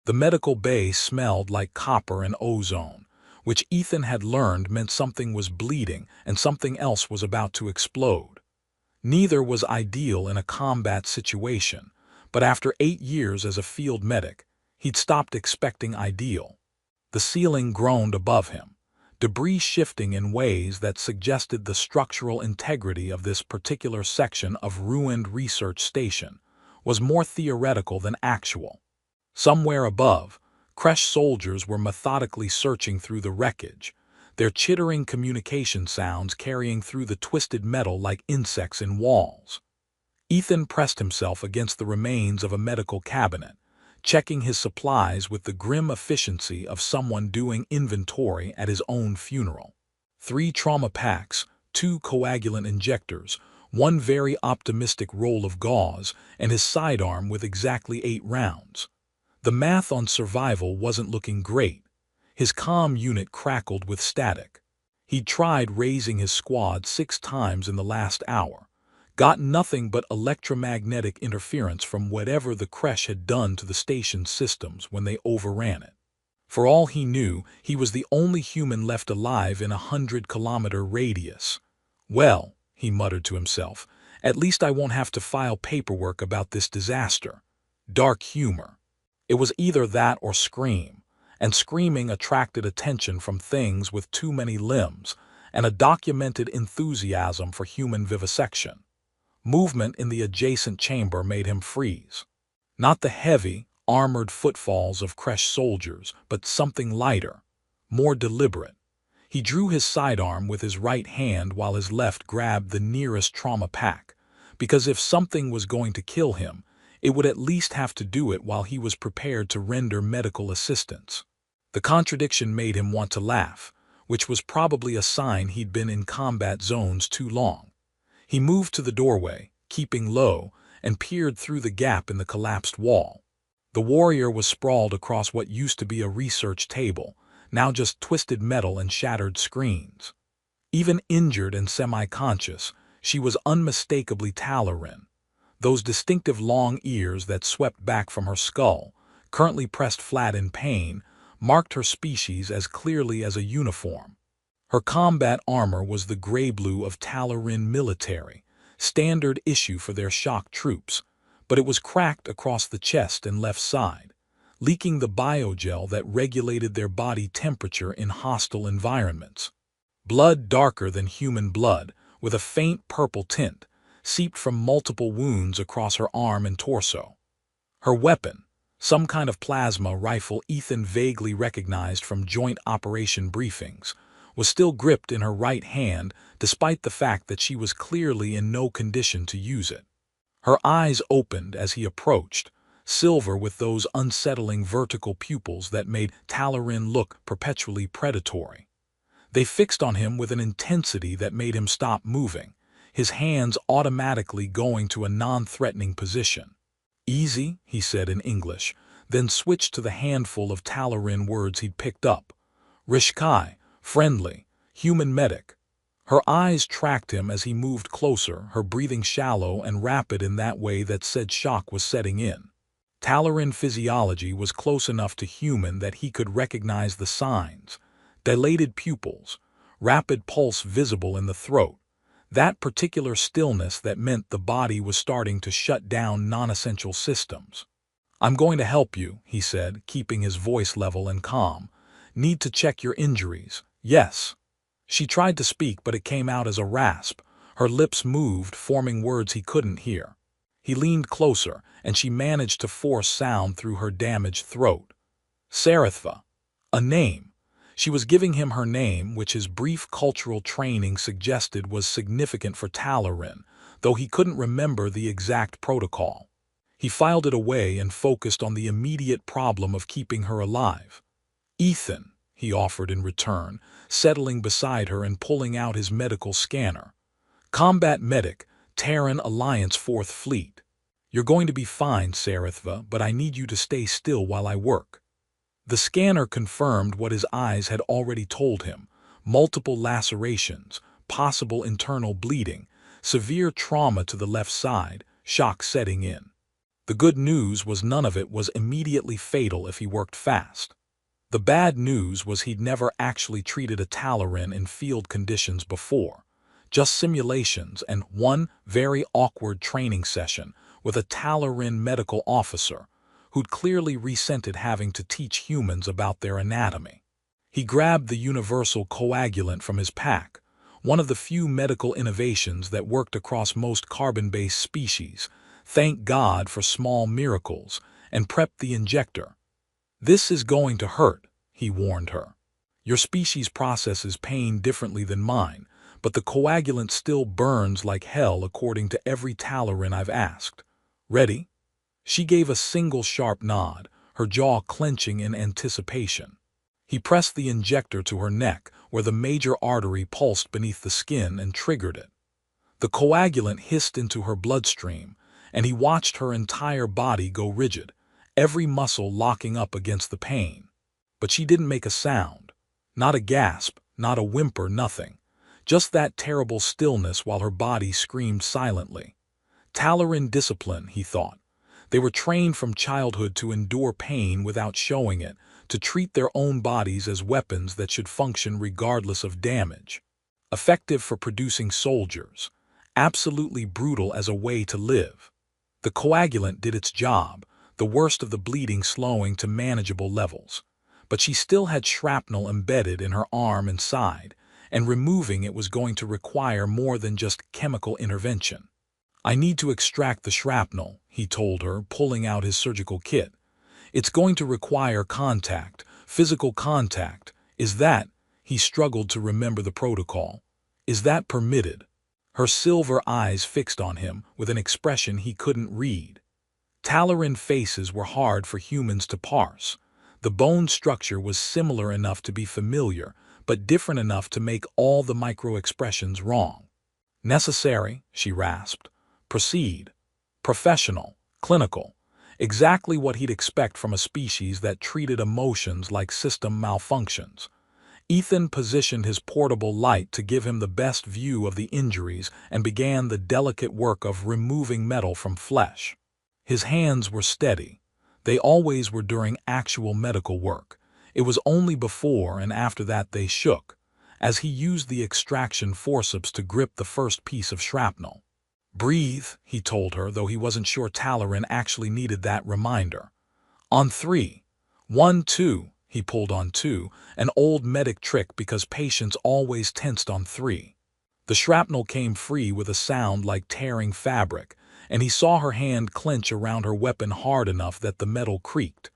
The medical bay smelled like copper and ozone, which Ethan had learned meant something was bleeding and something else was about to explode. Neither was ideal in a combat situation, but after 8 years as a field medic, he'd stopped expecting ideal. The ceiling groaned above him, debris shifting in ways that suggested the structural integrity of this particular section of ruined research station was more theoretical than actual. Somewhere above, Kresh soldiers were methodically searching through the wreckage, their chittering communication sounds carrying through the twisted metal like insects in walls. Ethan pressed himself against the remains of a medical cabinet, checking his supplies with the grim efficiency of someone doing inventory at his own funeral. 3 trauma packs, 2 coagulant injectors, 1 very optimistic roll of gauze, and his sidearm with exactly 8 rounds. The math on survival wasn't looking great. His comm unit crackled with static. He'd tried raising his squad 6 times in the last hour, got nothing but electromagnetic interference from whatever the Kresh had done to the station's systems when they overran it. For all he knew, he was the only human left alive in a 100-kilometer radius. Well, he muttered to himself, at least I won't have to file paperwork about this disaster. Dark humor. It was either that or scream, and screaming attracted attention from things with too many limbs and a documented enthusiasm for human vivisection. Movement in the adjacent chamber made him freeze. Not the heavy, armored footfalls of Kresh soldiers, but something lighter, more deliberate. He drew his sidearm with his right hand while his left grabbed the nearest trauma pack, because if something was going to kill him, it would at least have to do it while he was prepared to render medical assistance. The contradiction made him want to laugh, which was probably a sign he'd been in combat zones too long. He moved to the doorway, keeping low, and peered through the gap in the collapsed wall. The warrior was sprawled across what used to be a research table, now just twisted metal and shattered screens. Even injured and semi-conscious, she was unmistakably Talarin. Those distinctive long ears that swept back from her skull, currently pressed flat in pain, marked her species as clearly as a uniform. Her combat armor was the gray-blue of Talarin military, standard issue for their shock troops, but it was cracked across the chest and left side, leaking the biogel that regulated their body temperature in hostile environments. Blood darker than human blood, with a faint purple tint, seeped from multiple wounds across her arm and torso. Her weapon, some kind of plasma rifle Ethan vaguely recognized from joint operation briefings, was still gripped in her right hand despite the fact that she was clearly in no condition to use it. Her eyes opened as he approached, silver with those unsettling vertical pupils that made Talarin look perpetually predatory. They fixed on him with an intensity that made him stop moving, his hands automatically going to a non-threatening position. "Easy," he said in English, then switched to the handful of Talarin words he'd picked up. "Rishkai, friendly, human medic." Her eyes tracked him as he moved closer, her breathing shallow and rapid in that way that said shock was setting in. Talarin physiology was close enough to human that he could recognize the signs: dilated pupils, rapid pulse visible in the throat, that particular stillness that meant the body was starting to shut down non-essential systems. "I'm going to help you," he said, keeping his voice level and calm. "Need to check your injuries." "Yes." She tried to speak, but it came out as a rasp. Her lips moved, forming words he couldn't hear. He leaned closer, and she managed to force sound through her damaged throat. Sarithva. A name. She was giving him her name, which his brief cultural training suggested was significant for Talarin, though he couldn't remember the exact protocol. He filed it away and focused on the immediate problem of keeping her alive. "Ethan," he offered in return, settling beside her and pulling out his medical scanner. "Combat medic, Terran Alliance 4th Fleet. You're going to be fine, Sarithva, but I need you to stay still while I work." The scanner confirmed what his eyes had already told him: multiple lacerations, possible internal bleeding, severe trauma to the left side, shock setting in. The good news was none of it was immediately fatal if he worked fast. The bad news was he'd never actually treated a Talaran in field conditions before. Just simulations and one very awkward training session with a Talaran medical officer who'd clearly resented having to teach humans about their anatomy. He grabbed the universal coagulant from his pack, one of the few medical innovations that worked across most carbon-based species, thank God for small miracles, and prepped the injector. "This is going to hurt," he warned her. "Your species processes pain differently than mine, but the coagulant still burns like hell according to every Talaran I've asked. Ready?" She gave a single sharp nod, her jaw clenching in anticipation. He pressed the injector to her neck, where the major artery pulsed beneath the skin and triggered it. The coagulant hissed into her bloodstream, and he watched her entire body go rigid, every muscle locking up against the pain. But she didn't make a sound. Not a gasp, not a whimper, nothing. Just that terrible stillness while her body screamed silently. Talaran discipline, he thought. They were trained from childhood to endure pain without showing it, to treat their own bodies as weapons that should function regardless of damage. Effective for producing soldiers. Absolutely brutal as a way to live. The coagulant did its job, the worst of the bleeding slowing to manageable levels. But she still had shrapnel embedded in her arm and side, and removing it was going to require more than just chemical intervention. "I need to extract the shrapnel," he told her, pulling out his surgical kit. "It's going to require contact, physical contact. Is that," he struggled to remember the protocol, "is that permitted?" Her silver eyes fixed on him with an expression he couldn't read. Talaran faces were hard for humans to parse. The bone structure was similar enough to be familiar, but different enough to make all the micro-expressions wrong. "Necessary," she rasped. "Proceed." Professional, clinical. Exactly what he'd expect from a species that treated emotions like system malfunctions. Ethan positioned his portable light to give him the best view of the injuries and began the delicate work of removing metal from flesh. His hands were steady. They always were during actual medical work. It was only before and after that they shook, as he used the extraction forceps to grip the first piece of shrapnel. "Breathe," he told her, though he wasn't sure Talaran actually needed that reminder. "On 3. 1, 2, he pulled on 2, an old medic trick because patients always tensed on 3. The shrapnel came free with a sound like tearing fabric, and he saw her hand clench around her weapon hard enough that the metal creaked.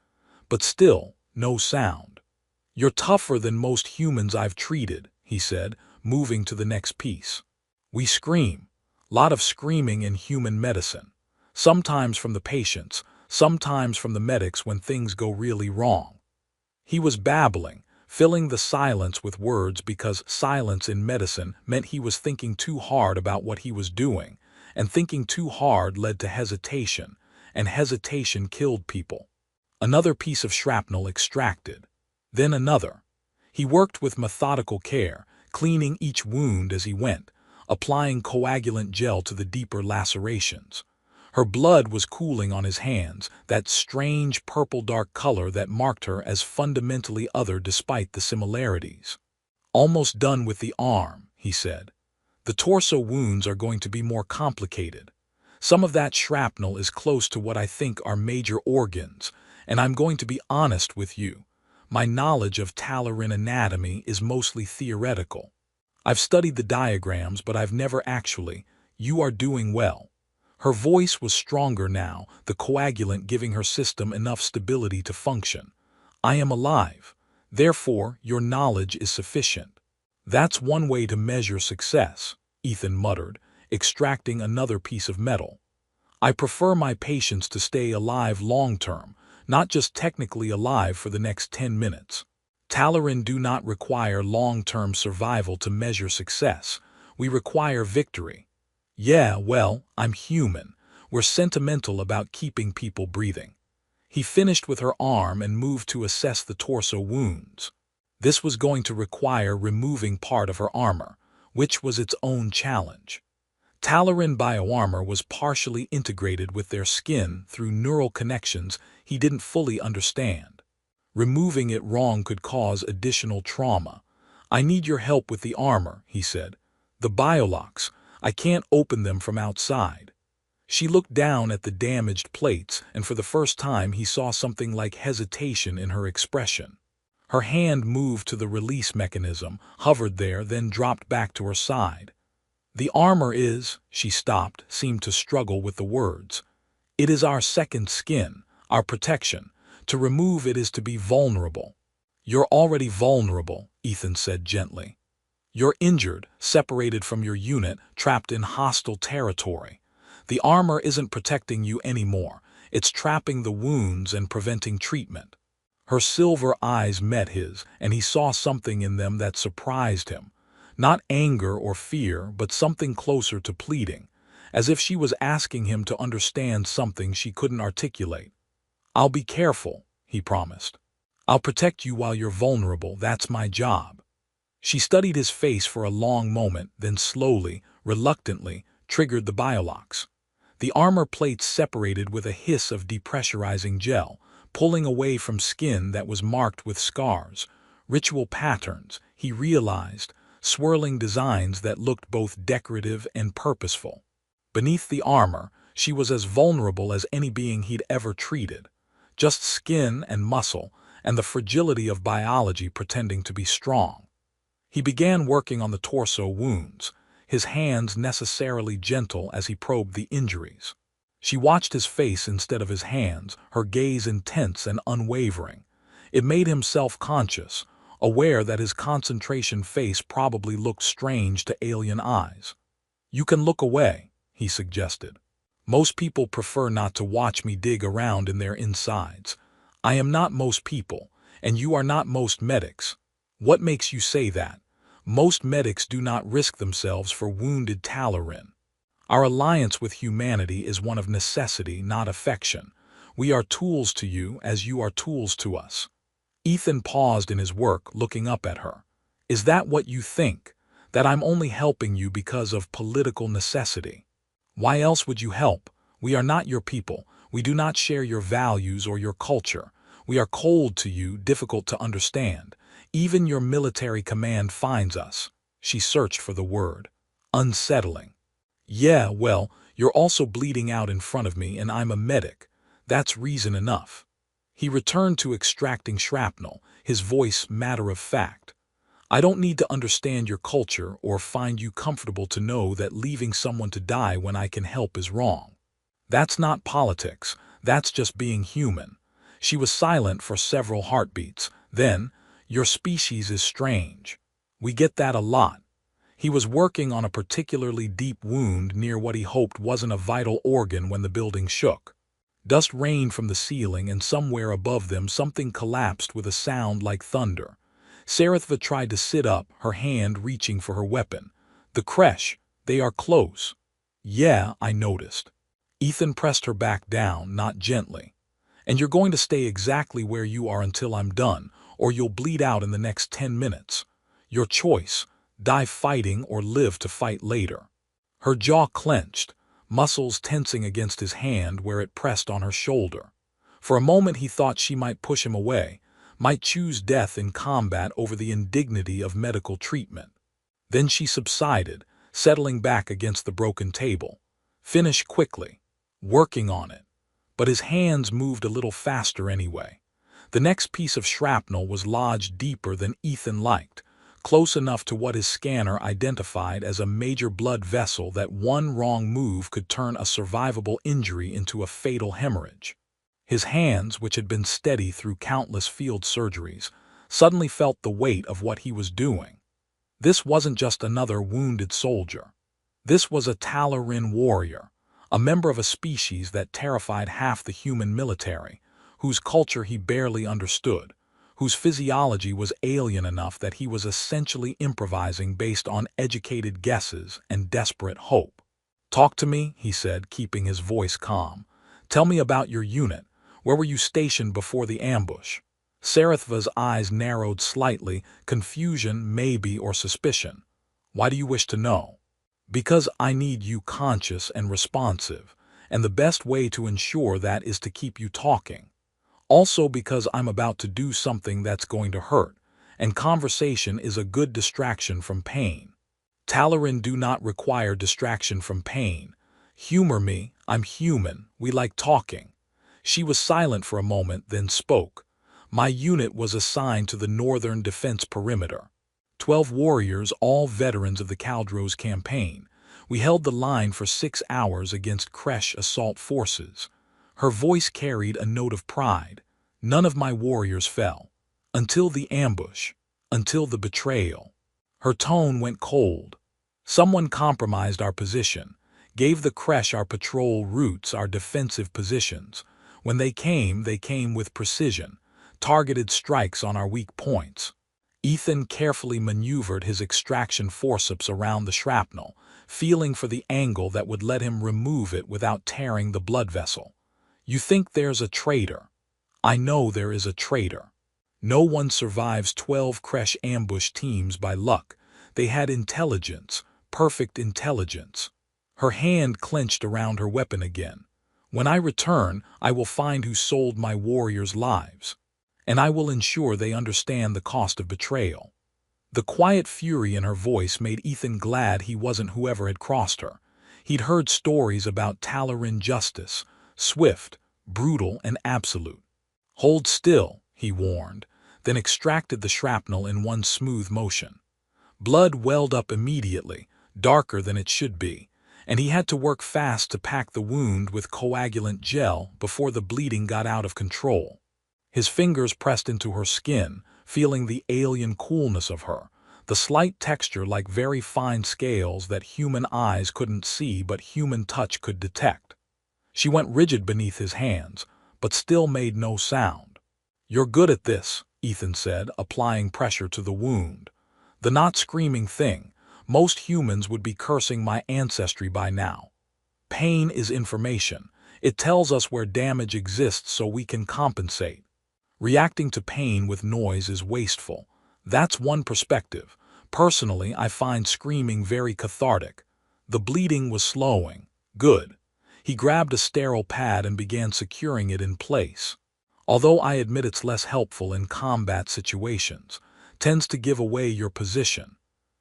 But still, no sound. "You're tougher than most humans I've treated," he said, moving to the next piece. "We scream. Lot of screaming in human medicine. Sometimes from the patients, sometimes from the medics when things go really wrong." He was babbling, filling the silence with words because silence in medicine meant he was thinking too hard about what he was doing, and thinking too hard led to hesitation, and hesitation killed people. Another piece of shrapnel extracted. Then another. He worked with methodical care, cleaning each wound as he went, applying coagulant gel to the deeper lacerations. Her blood was cooling on his hands, that strange purple-dark color that marked her as fundamentally other despite the similarities. "Almost done with the arm," he said. "The torso wounds are going to be more complicated. Some of that shrapnel is close to what I think are major organs, and I'm going to be honest with you. My knowledge of Talaran anatomy is mostly theoretical. I've studied the diagrams, but I've never actually. You are doing well." Her voice was stronger now, the coagulant giving her system enough stability to function. "I am alive. Therefore, your knowledge is sufficient." "That's one way to measure success," Ethan muttered, extracting another piece of metal. "I prefer my patients to stay alive long-term, not just technically alive for the next 10 minutes. Talaran do not require long-term survival to measure success. We require victory." "Yeah, well, I'm human. We're sentimental about keeping people breathing." He finished with her arm and moved to assess the torso wounds. This was going to require removing part of her armor, which was its own challenge. Talarin bioarmor was partially integrated with their skin through neural connections he didn't fully understand. Removing it wrong could cause additional trauma. "I need your help with the armor," he said. "The biolocks. I can't open them from outside." She looked down at the damaged plates, and for the first time he saw something like hesitation in her expression. Her hand moved to the release mechanism, hovered there, then dropped back to her side. "The armor is," she stopped, seemed to struggle with the words. "It is our second skin, our protection. To remove it is to be vulnerable." "You're already vulnerable," Ethan said gently. "You're injured, separated from your unit, trapped in hostile territory. The armor isn't protecting you anymore. It's trapping the wounds and preventing treatment." Her silver eyes met his, and he saw something in them that surprised him. Not anger or fear, but something closer to pleading, as if she was asking him to understand something she couldn't articulate. "I'll be careful," he promised. "I'll protect you while you're vulnerable. That's my job." She studied his face for a long moment, then slowly, reluctantly, triggered the biolocks. The armor plates separated with a hiss of depressurizing gel, pulling away from skin that was marked with scars. Ritual patterns, he realized, swirling designs that looked both decorative and purposeful. Beneath the armor, she was as vulnerable as any being he'd ever treated. Just skin and muscle, and the fragility of biology pretending to be strong. He began working on the torso wounds, his hands necessarily gentle as he probed the injuries. She watched his face instead of his hands, her gaze intense and unwavering. It made him self-conscious, aware that his concentration face probably looked strange to alien eyes. "You can look away," he suggested. "Most people prefer not to watch me dig around in their insides. I am not most people, and you are not most medics." "What makes you say that?" "Most medics do not risk themselves for wounded Talarin. Our alliance with humanity is one of necessity, not affection. We are tools to you as you are tools to us." Ethan paused in his work, looking up at her. "Is that what you think? That I'm only helping you because of political necessity? Why else would you help? We are not your people. We do not share your values or your culture. We are cold to you, difficult to understand. Even your military command finds us." She searched for the word. "Unsettling." "Yeah, well, you're also bleeding out in front of me and I'm a medic. That's reason enough." He returned to extracting shrapnel, his voice matter of fact. "I don't need to understand your culture or find you comfortable to know that leaving someone to die when I can help is wrong. That's not politics, that's just being human." She was silent for several heartbeats. Then, "Your species is strange. We get that a lot." He was working on a particularly deep wound near what he hoped wasn't a vital organ when the building shook. Dust rained from the ceiling, and somewhere above them something collapsed with a sound like thunder. Sarithva tried to sit up, her hand reaching for her weapon. "The creche, they are close." "Yeah, I noticed." Ethan pressed her back down, not gently. "And you're going to stay exactly where you are until I'm done, or you'll bleed out in the next 10 minutes. Your choice, die fighting or live to fight later." Her jaw clenched, muscles tensing against his hand where it pressed on her shoulder. For a moment he thought she might push him away, might choose death in combat over the indignity of medical treatment. Then she subsided, settling back against the broken table. "Finish quickly." "Working on it." But his hands moved a little faster anyway. The next piece of shrapnel was lodged deeper than Ethan liked, close enough to what his scanner identified as a major blood vessel that one wrong move could turn a survivable injury into a fatal hemorrhage. His hands, which had been steady through countless field surgeries, suddenly felt the weight of what he was doing. This wasn't just another wounded soldier. This was a Talarin warrior, a member of a species that terrified half the human military, whose culture he barely understood, whose physiology was alien enough that he was essentially improvising based on educated guesses and desperate hope. "Talk to me," he said, keeping his voice calm. "Tell me about your unit. Where were you stationed before the ambush?" Sarithva's eyes narrowed slightly, confusion, maybe, or suspicion. "Why do you wish to know?" Because I need you conscious and responsive, and the best way to ensure that is to keep you talking. Also because I'm about to do something that's going to hurt, and conversation is a good distraction from pain. Talarin do not require distraction from pain. Humor me, I'm human, we like talking. She was silent for a moment, then spoke. My unit was assigned to the northern defense perimeter. 12 warriors, all veterans of the Caldros campaign. We held the line for 6 hours against Kresh assault forces. Her voice carried a note of pride. None of my warriors fell. Until the ambush. Until the betrayal. Her tone went cold. Someone compromised our position, gave the Kresh our patrol routes, our defensive positions. When they came with precision, targeted strikes on our weak points. Ethan carefully maneuvered his extraction forceps around the shrapnel, feeling for the angle that would let him remove it without tearing the blood vessel. You think there's a traitor? I know there is a traitor. No one survives 12 Kresh ambush teams by luck. They had intelligence, perfect intelligence. Her hand clenched around her weapon again. When I return, I will find who sold my warriors' lives. And I will ensure they understand the cost of betrayal. The quiet fury in her voice made Ethan glad he wasn't whoever had crossed her. He'd heard stories about Talarin justice, swift, brutal, and absolute. Hold still, he warned, then extracted the shrapnel in one smooth motion. Blood welled up immediately, darker than it should be, and he had to work fast to pack the wound with coagulant gel before the bleeding got out of control. His fingers pressed into her skin, feeling the alien coolness of her, the slight texture like very fine scales that human eyes couldn't see but human touch could detect. She went rigid beneath his hands, but still made no sound. You're good at this, Ethan said, applying pressure to the wound. The not screaming thing. Most humans would be cursing my ancestry by now. Pain is information. It tells us where damage exists so we can compensate. Reacting to pain with noise is wasteful. That's one perspective. Personally, I find screaming very cathartic. The bleeding was slowing. Good. He grabbed a sterile pad and began securing it in place. Although I admit it's less helpful in combat situations, tends to give away your position.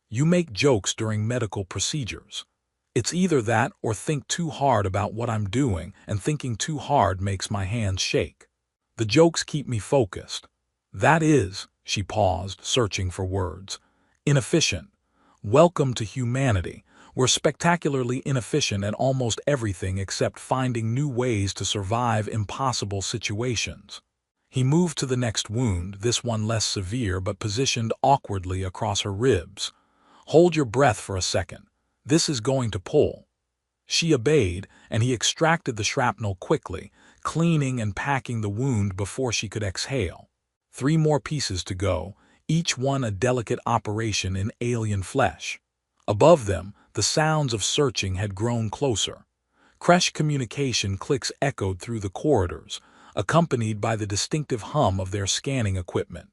You make jokes during medical procedures. It's either that or think too hard about what I'm doing, and thinking too hard makes my hands shake. The jokes keep me focused. That is, she paused, searching for words, inefficient. Welcome to humanity. We're spectacularly inefficient at almost everything except finding new ways to survive impossible situations. He moved to the next wound, this one less severe but positioned awkwardly across her ribs. Hold your breath for a second. This is going to pull. She obeyed, and he extracted the shrapnel quickly, cleaning and packing the wound before she could exhale. 3 more pieces to go, each one a delicate operation in alien flesh. Above them, the sounds of searching had grown closer. Kresh communication clicks echoed through the corridors, accompanied by the distinctive hum of their scanning equipment.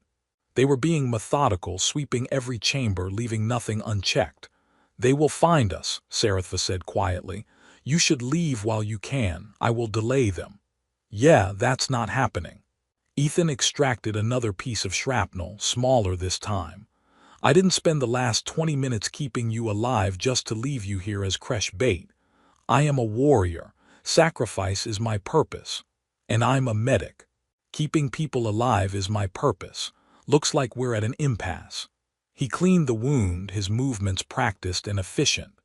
They were being methodical, sweeping every chamber, leaving nothing unchecked. They will find us, Sarathva said quietly. You should leave while you can. I will delay them. Yeah, that's not happening. Ethan extracted another piece of shrapnel, smaller this time. I didn't spend the last 20 minutes keeping you alive just to leave you here as Kresh bait. I am a warrior. Sacrifice is my purpose. And I'm a medic. Keeping people alive is my purpose. Looks like we're at an impasse. He cleaned the wound, his movements practiced and efficient.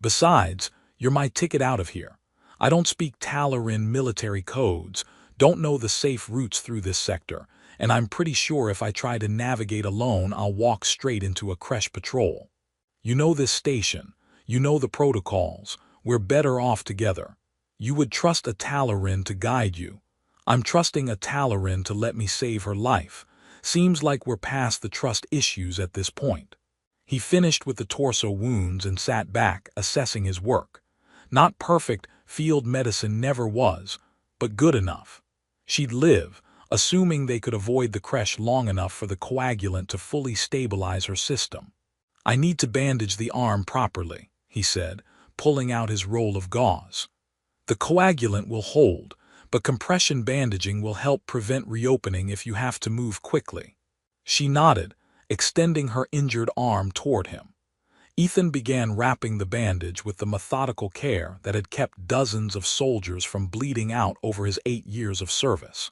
Besides, you're my ticket out of here. I don't speak Talarin military codes, don't know the safe routes through this sector, and I'm pretty sure if I try to navigate alone, I'll walk straight into a Kresh patrol. You know this station. You know the protocols. We're better off together. You would trust a Talarin to guide you. I'm trusting a Talarin to let me save her life. Seems like we're past the trust issues at this point. He finished with the torso wounds and sat back, assessing his work. Not perfect, field medicine never was, but good enough. She'd live, assuming they could avoid the Kresh long enough for the coagulant to fully stabilize her system. I need to bandage the arm properly, he said, pulling out his roll of gauze. "The coagulant will hold, but compression bandaging will help prevent reopening if you have to move quickly." She nodded, extending her injured arm toward him. Ethan began wrapping the bandage with the methodical care that had kept dozens of soldiers from bleeding out over his 8 years of service.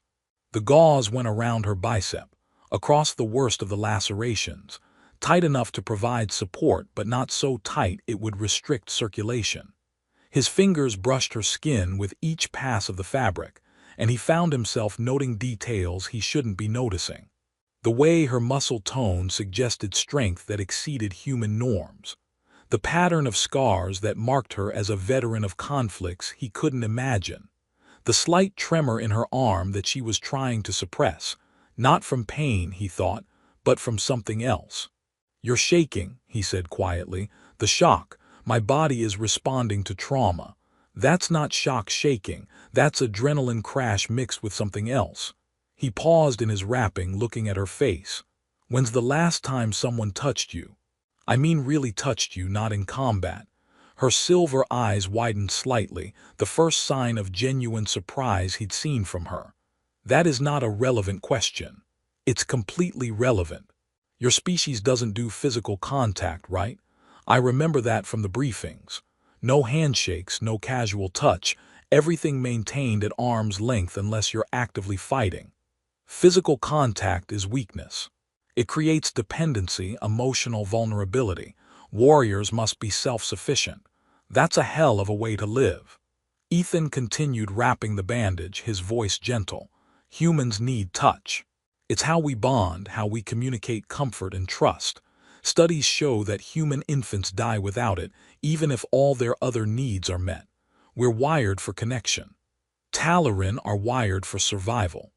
The gauze went around her bicep, across the worst of the lacerations, tight enough to provide support but not so tight it would restrict circulation. His fingers brushed her skin with each pass of the fabric, and he found himself noting details he shouldn't be noticing. The way her muscle tone suggested strength that exceeded human norms. The pattern of scars that marked her as a veteran of conflicts he couldn't imagine. The slight tremor in her arm that she was trying to suppress, not from pain, he thought, but from something else. "You're shaking," he said quietly. "The shock. My body is responding to trauma. That's not shock shaking, that's adrenaline crash mixed with something else." He paused in his wrapping, looking at her face. "When's the last time someone touched you? I mean really touched you, not in combat." Her silver eyes widened slightly, the first sign of genuine surprise he'd seen from her. "That is not a relevant question. It's completely relevant. Your species doesn't do physical contact, right? I remember that from the briefings. No handshakes, no casual touch, everything maintained at arm's length unless you're actively fighting. Physical contact is weakness. It creates dependency, emotional vulnerability. Warriors must be self-sufficient. That's a hell of a way to live." Ethan continued wrapping the bandage, his voice gentle. "Humans need touch. It's how we bond, how we communicate comfort and trust. Studies show that human infants die without it, even if all their other needs are met. We're wired for connection. Talaran are wired for survival.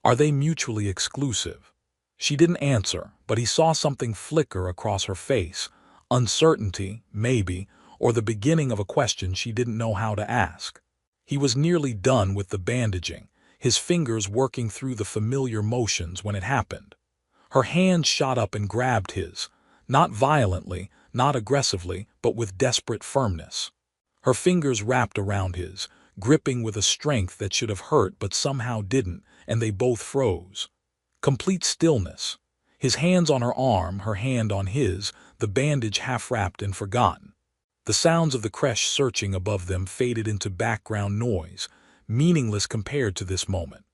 Are they mutually exclusive?" She didn't answer, but he saw something flicker across her face. Uncertainty, maybe, or the beginning of a question she didn't know how to ask. He was nearly done with the bandaging, his fingers working through the familiar motions when it happened. Her hand shot up and grabbed his, not violently, not aggressively, but with desperate firmness. Her fingers wrapped around his, gripping with a strength that should have hurt but somehow didn't, and they both froze. Complete stillness. His hands on her arm, her hand on his, the bandage half-wrapped and forgotten. The sounds of the creche searching above them faded into background noise, meaningless compared to this moment.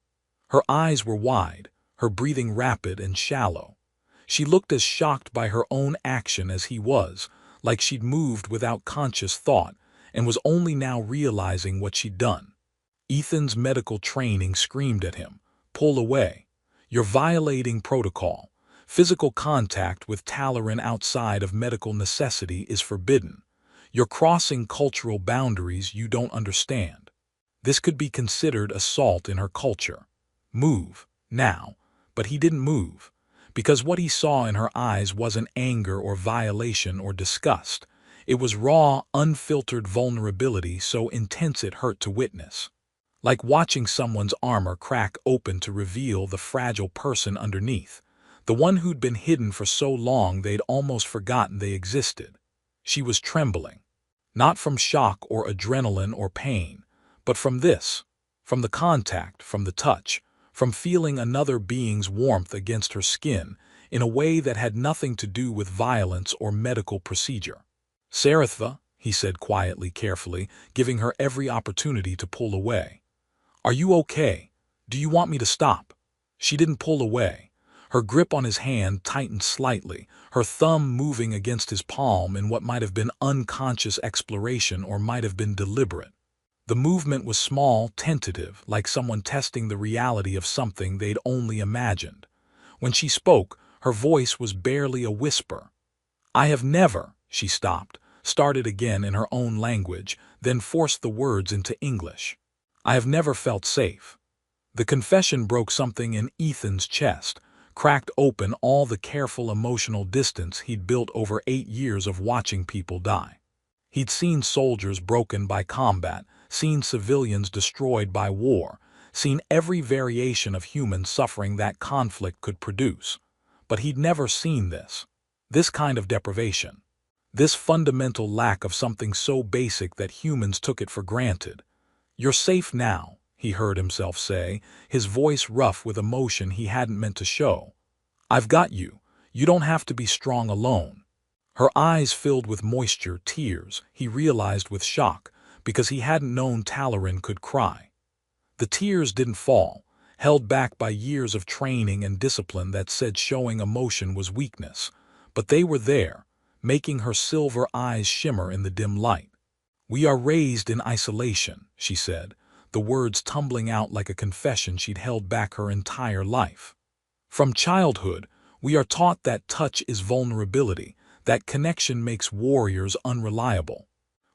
Her eyes were wide, her breathing rapid and shallow. She looked as shocked by her own action as he was, like she'd moved without conscious thought, and was only now realizing what she'd done. Ethan's medical training screamed at him, "Pull away. You're violating protocol. Physical contact with Talaran outside of medical necessity is forbidden. You're crossing cultural boundaries you don't understand." This could be considered assault in her culture. Move, now. But he didn't move, because what he saw in her eyes wasn't anger or violation or disgust. It was raw, unfiltered vulnerability so intense it hurt to witness. Like watching someone's armor crack open to reveal the fragile person underneath, the one who'd been hidden for so long they'd almost forgotten they existed. She was trembling, not from shock or adrenaline or pain, but from this, from the contact, from the touch, from feeling another being's warmth against her skin in a way that had nothing to do with violence or medical procedure. "Sarithva," he said quietly, carefully, giving her every opportunity to pull away. "Are you okay? Do you want me to stop?" She didn't pull away. Her grip on his hand tightened slightly, her thumb moving against his palm in what might have been unconscious exploration or might have been deliberate. The movement was small, tentative, like someone testing the reality of something they'd only imagined. When she spoke, her voice was barely a whisper. "I have never," she stopped, started again in her own language, then forced the words into English. "I have never felt safe." The confession broke something in Ethan's chest, cracked open all the careful emotional distance he'd built over 8 years of watching people die. He'd seen soldiers broken by combat, seen civilians destroyed by war, seen every variation of human suffering that conflict could produce. But he'd never seen this kind of deprivation. This fundamental lack of something so basic that humans took it for granted. "You're safe now," he heard himself say, his voice rough with emotion he hadn't meant to show. "I've got you. You don't have to be strong alone." Her eyes filled with moisture, tears, he realized with shock, because he hadn't known Talarin could cry. The tears didn't fall, held back by years of training and discipline that said showing emotion was weakness, but they were there, making her silver eyes shimmer in the dim light. "We are raised in isolation," she said, the words tumbling out like a confession she'd held back her entire life. "From childhood, we are taught that touch is vulnerability, that connection makes warriors unreliable.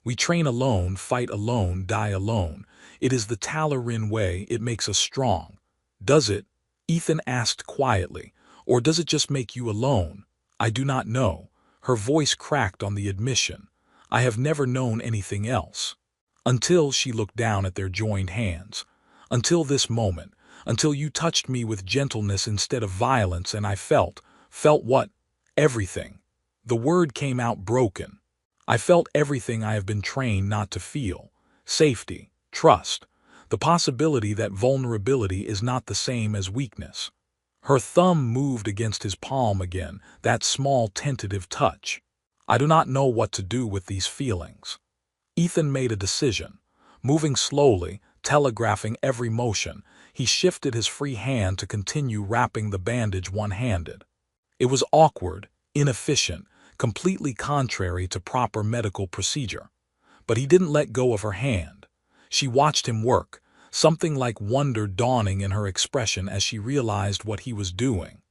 We train alone, fight alone, die alone. It is the Talarin way, it makes us strong." "Does it?" Ethan asked quietly. "Or does it just make you alone?" "I do not know." Her voice cracked on the admission. "I have never known anything else." Until she looked down at their joined hands. "Until this moment. Until you touched me with gentleness instead of violence and I felt what? Everything." The word came out broken. "I felt everything I have been trained not to feel. Safety, trust, the possibility that vulnerability is not the same as weakness." Her thumb moved against his palm again, that small tentative touch. "I do not know what to do with these feelings." Ethan made a decision. Moving slowly, telegraphing every motion, he shifted his free hand to continue wrapping the bandage one-handed. It was awkward, inefficient, completely contrary to proper medical procedure. But he didn't let go of her hand. She watched him work, something like wonder dawning in her expression as she realized what he was doing.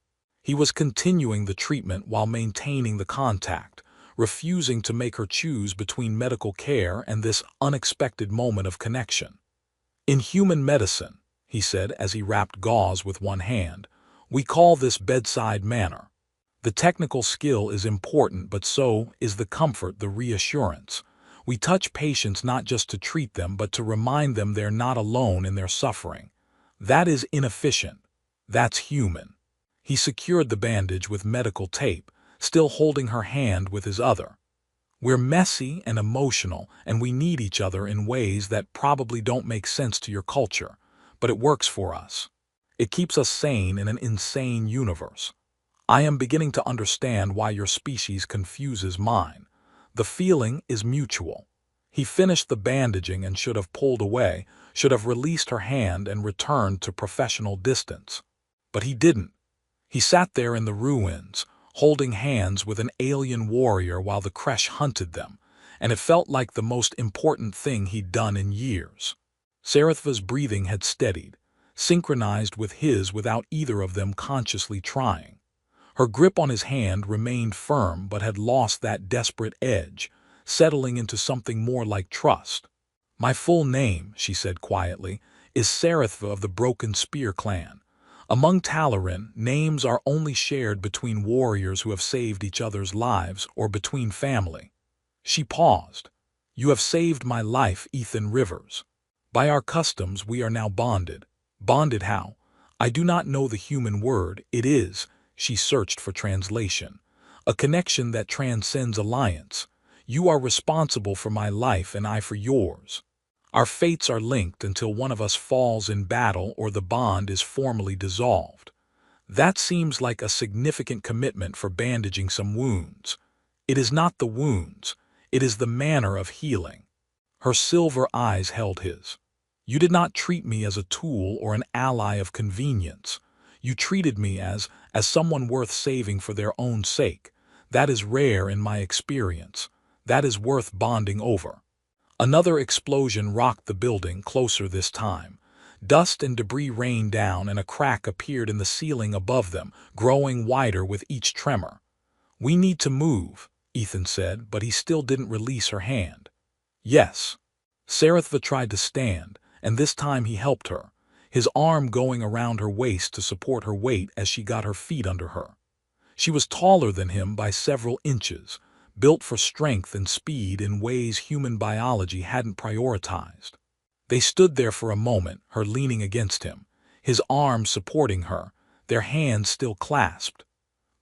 He was continuing the treatment while maintaining the contact, refusing to make her choose between medical care and this unexpected moment of connection. "In human medicine," he said as he wrapped gauze with one hand, "we call this bedside manner. The technical skill is important, but so is the comfort, the reassurance. We touch patients not just to treat them, but to remind them they're not alone in their suffering. That is inefficient. That's human." He secured the bandage with medical tape, still holding her hand with his other. "We're messy and emotional, and we need each other in ways that probably don't make sense to your culture, but it works for us. It keeps us sane in an insane universe. I am beginning to understand why your species confuses mine. The feeling is mutual." He finished the bandaging and should have pulled away, should have released her hand and returned to professional distance. But he didn't. He sat there in the ruins, holding hands with an alien warrior while the Kresh hunted them, and it felt like the most important thing he'd done in years. Sarithva's breathing had steadied, synchronized with his without either of them consciously trying. Her grip on his hand remained firm but had lost that desperate edge, settling into something more like trust. "My full name," she said quietly, "is Sarithva of the Broken Spear clan. Among Talarin, names are only shared between warriors who have saved each other's lives or between family." She paused. "You have saved my life, Ethan Rivers. By our customs we are now bonded." "Bonded how?" "I do not know the human word. It is," she searched for translation, "a connection that transcends alliance. You are responsible for my life and I for yours. Our fates are linked until one of us falls in battle or the bond is formally dissolved." That seems like a significant commitment for bandaging some wounds. "It is not the wounds. It is the manner of healing." Her silver eyes held his. "You did not treat me as a tool or an ally of convenience. You treated me as someone worth saving for their own sake. That is rare in my experience. That is worth bonding over." Another explosion rocked the building, closer this time. Dust and debris rained down and a crack appeared in the ceiling above them, growing wider with each tremor. "We need to move," Ethan said, but he still didn't release her hand. "Yes." Sarithva tried to stand, and this time he helped her, his arm going around her waist to support her weight as she got her feet under her. She was taller than him by several inches, built for strength and speed in ways human biology hadn't prioritized. They stood there for a moment, her leaning against him, his arm supporting her, their hands still clasped.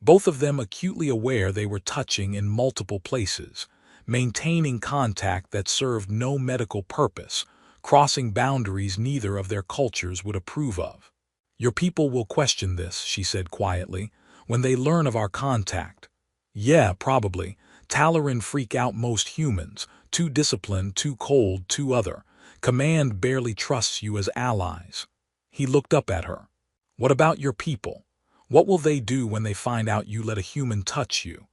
both of them acutely aware they were touching in multiple places, maintaining contact that served no medical purpose, crossing boundaries neither of their cultures would approve of. "Your people will question this," she said quietly, "when they learn of our contact." "Yeah, probably. Talaran freak out most humans. Too disciplined, too cold, too other. Command barely trusts you as allies." He looked up at her. "What about your people? What will they do when they find out you let a human touch you?"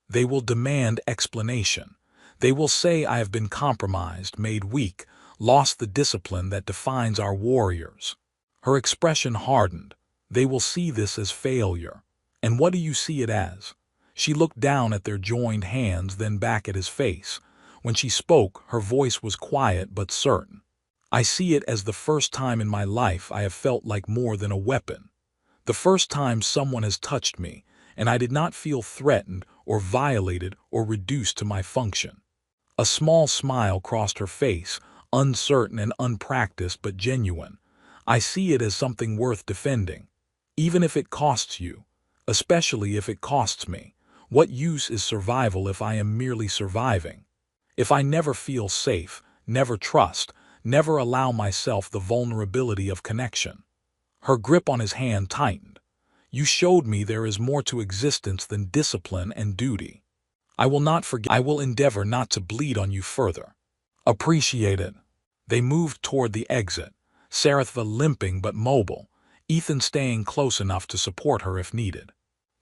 "They will demand explanation. They will say I have been compromised, made weak, lost the discipline that defines our warriors." Her expression hardened. "They will see this as failure. And what do you see it as?" She looked down at their joined hands, then back at his face. When she spoke, her voice was quiet but certain. "I see it as the first time in my life I have felt like more than a weapon. The first time someone has touched me, and I did not feel threatened or violated or reduced to my function." A small smile crossed her face, uncertain and unpracticed but genuine. "I see it as something worth defending. Even if it costs you. Especially if it costs me. What use is survival if I am merely surviving? If I never feel safe, never trust, never allow myself the vulnerability of connection?" Her grip on his hand tightened. "You showed me there is more to existence than discipline and duty. I will not forget. I will endeavor not to bleed on you further." "Appreciate it." They moved toward the exit, Sarethva limping but mobile, Ethan staying close enough to support her if needed.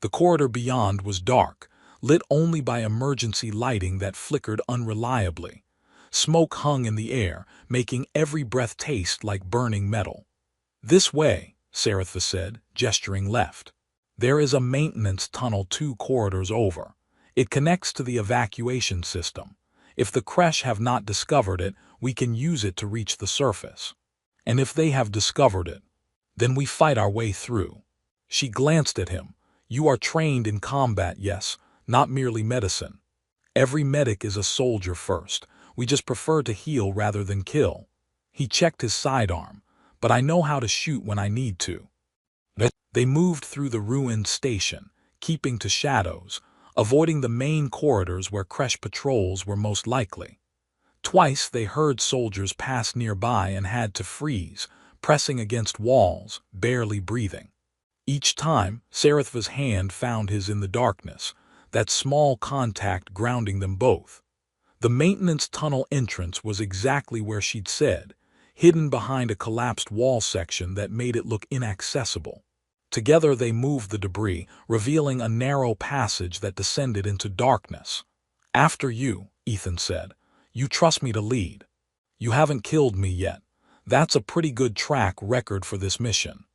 The corridor beyond was dark, lit only by emergency lighting that flickered unreliably. Smoke hung in the air, making every breath taste like burning metal. "This way," Sarethva said, gesturing left. "There is a maintenance tunnel 2 corridors over. It connects to the evacuation system. If the Kresh have not discovered it, we can use it to reach the surface. And if they have discovered it, then we fight our way through." She glanced at him. "You are trained in combat, yes, not merely medicine." "Every medic is a soldier first. We just prefer to heal rather than kill." He checked his sidearm. "But I know how to shoot when I need to." They moved through the ruined station, keeping to shadows, avoiding the main corridors where Kresh patrols were most likely. Twice they heard soldiers pass nearby and had to freeze, pressing against walls, barely breathing. Each time, Sarethva's hand found his in the darkness, that small contact grounding them both. The maintenance tunnel entrance was exactly where she'd said, hidden behind a collapsed wall section that made it look inaccessible. Together they moved the debris, revealing a narrow passage that descended into darkness. "After you," Ethan said. "You trust me to lead. You haven't killed me yet. That's a pretty good track record for this mission."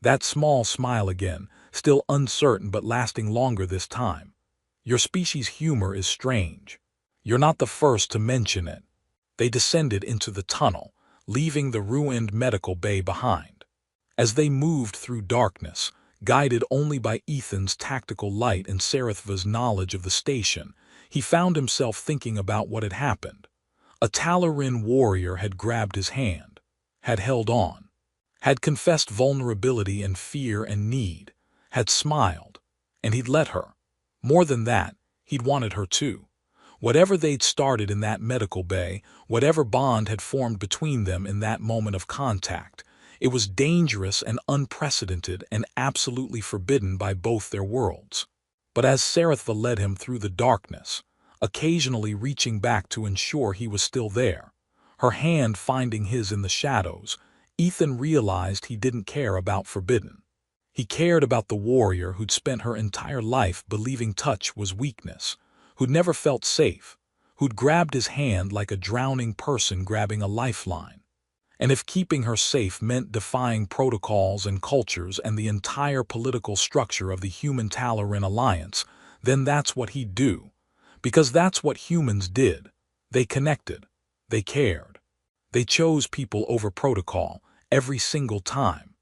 That small smile again, still uncertain but lasting longer this time. "Your species' humor is strange. You're not the first to mention it." They descended into the tunnel, leaving the ruined medical bay behind. As they moved through darkness, guided only by Ethan's tactical light and Sarethva's knowledge of the station, he found himself thinking about what had happened. A Talaran warrior had grabbed his hand, had held on, had confessed vulnerability and fear and need, had smiled, and he'd let her. More than that, he'd wanted her too. Whatever they'd started in that medical bay, whatever bond had formed between them in that moment of contact, it was dangerous and unprecedented and absolutely forbidden by both their worlds. But as Sarethva led him through the darkness, occasionally reaching back to ensure he was still there, her hand finding his in the shadows, Ethan realized he didn't care about forbidden. He cared about the warrior who'd spent her entire life believing touch was weakness, who'd never felt safe, who'd grabbed his hand like a drowning person grabbing a lifeline. And if keeping her safe meant defying protocols and cultures and the entire political structure of the human Talaran alliance, then that's what he'd do. Because that's what humans did. They connected. They cared. They chose people over protocol every single time.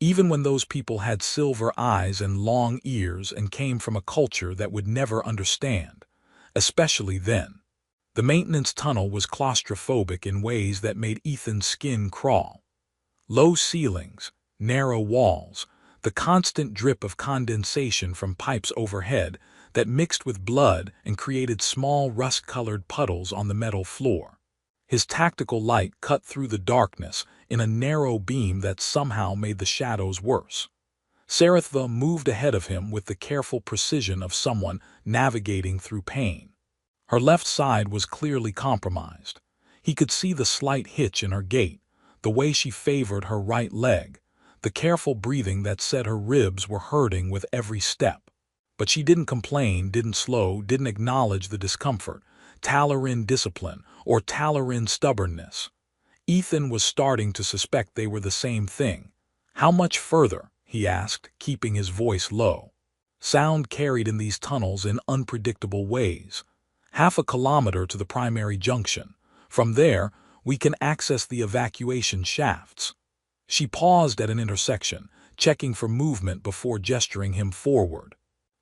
Even when those people had silver eyes and long ears and came from a culture that would never understand. Especially then. The maintenance tunnel was claustrophobic in ways that made Ethan's skin crawl. Low ceilings, narrow walls, The constant drip of condensation from pipes overhead that mixed with blood and created small rust-colored puddles on the metal floor. His tactical light cut through the darkness in a narrow beam that somehow made the shadows worse. Sarithva moved ahead of him with the careful precision of someone navigating through pain. Her left side was clearly compromised. He could see the slight hitch in her gait, the way she favored her right leg, the careful breathing that said her ribs were hurting with every step. But she didn't complain, didn't slow, didn't acknowledge the discomfort, Talarin discipline, or Talarin stubbornness. Ethan was starting to suspect they were the same thing. How much further? He asked, keeping his voice low. Sound carried in these tunnels in unpredictable ways. 1/2 kilometer to the primary junction. From there, we can access the evacuation shafts. She paused at an intersection, checking for movement before gesturing him forward.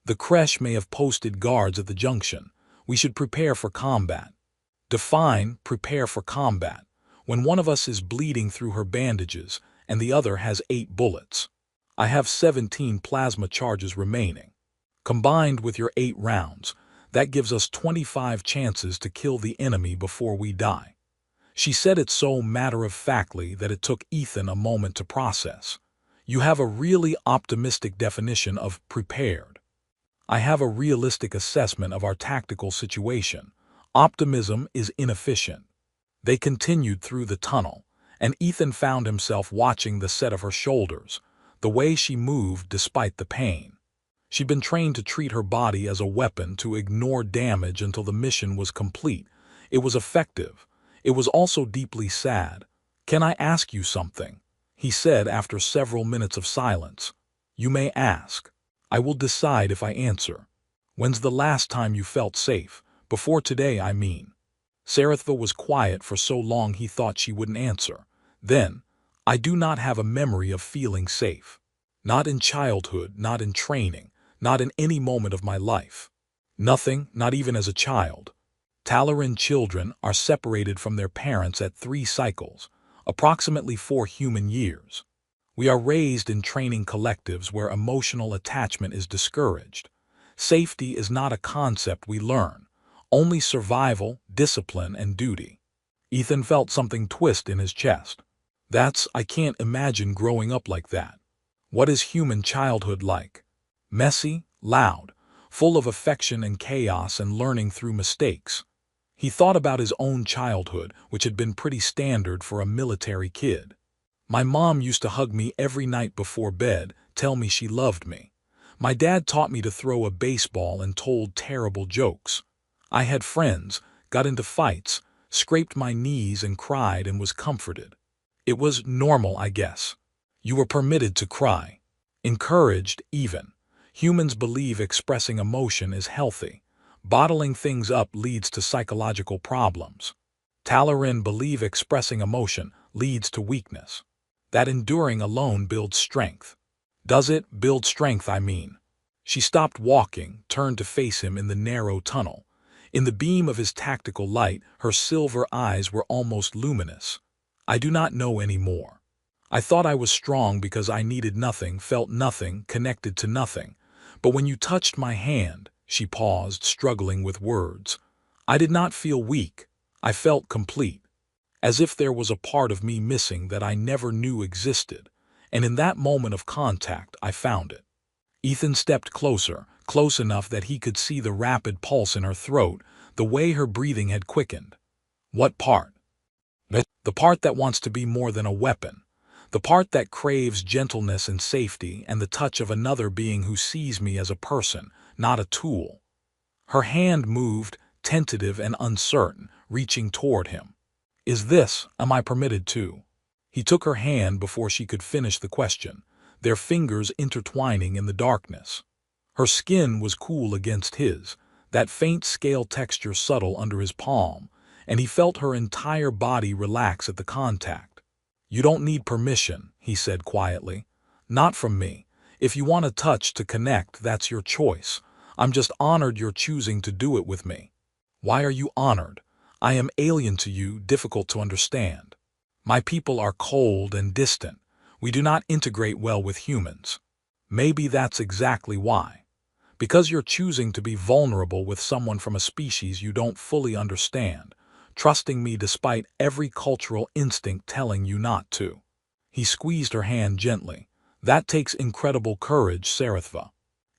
The creche may have posted guards at the junction. We should prepare for combat. Define prepare for combat. When one of us is bleeding through her bandages and the other has 8 bullets. I have 17 plasma charges remaining. Combined with your 8 rounds, that gives us 25 chances to kill the enemy before we die. She said it so matter-of-factly that it took Ethan a moment to process. You have a really optimistic definition of prepared. I have a realistic assessment of our tactical situation. Optimism is inefficient. They continued through the tunnel, and Ethan found himself watching the set of her shoulders, the way she moved despite the pain. She'd been trained to treat her body as a weapon to ignore damage until the mission was complete. It was effective. It was also deeply sad. "Can I ask you something?" he said after several minutes of silence. "You may ask. I will decide if I answer. When's the last time you felt safe? Before today, I mean." Sarithva was quiet for so long he thought she wouldn't answer. Then, "I do not have a memory of feeling safe. Not in childhood, not in training, not in any moment of my life. Nothing, not even as a child." Talarin children are separated from their parents at 3 cycles, approximately 4 human years. We are raised in training collectives where emotional attachment is discouraged. Safety is not a concept we learn, only survival, discipline, and duty. Ethan felt something twist in his chest. I can't imagine growing up like that. What is human childhood like? Messy, loud, full of affection and chaos and learning through mistakes. He thought about his own childhood, which had been pretty standard for a military kid. My mom used to hug me every night before bed, tell me she loved me. My dad taught me to throw a baseball and told terrible jokes. I had friends, got into fights, scraped my knees and cried and was comforted. It was normal, I guess. You were permitted to cry. Encouraged, even. Humans believe expressing emotion is healthy. Bottling things up leads to psychological problems. Talarin believe expressing emotion leads to weakness. That enduring alone builds strength. Does it build strength, I mean? She stopped walking, turned to face him in the narrow tunnel. In the beam of his tactical light, her silver eyes were almost luminous. I do not know anymore. I thought I was strong because I needed nothing, felt nothing, connected to nothing. But when you touched my hand, she paused, struggling with words. I did not feel weak. I felt complete. As if there was a part of me missing that I never knew existed. And in that moment of contact, I found it. Ethan stepped closer, close enough that he could see the rapid pulse in her throat, the way her breathing had quickened. What part? The part that wants to be more than a weapon. The part that craves gentleness and safety and the touch of another being who sees me as a person, not a tool. Her hand moved, tentative and uncertain, reaching toward him. Am I permitted to? He took her hand before she could finish the question, their fingers intertwining in the darkness. Her skin was cool against his, that faint scale texture subtle under his palm, and he felt her entire body relax at the contact. You don't need permission, he said quietly. Not from me. If you want to touch to connect, that's your choice. I'm just honored you're choosing to do it with me. Why are you honored? I am alien to you, difficult to understand. My people are cold and distant. We do not integrate well with humans. Maybe that's exactly why. Because you're choosing to be vulnerable with someone from a species you don't fully understand, trusting me despite every cultural instinct telling you not to. He squeezed her hand gently. That takes incredible courage, Sarithva.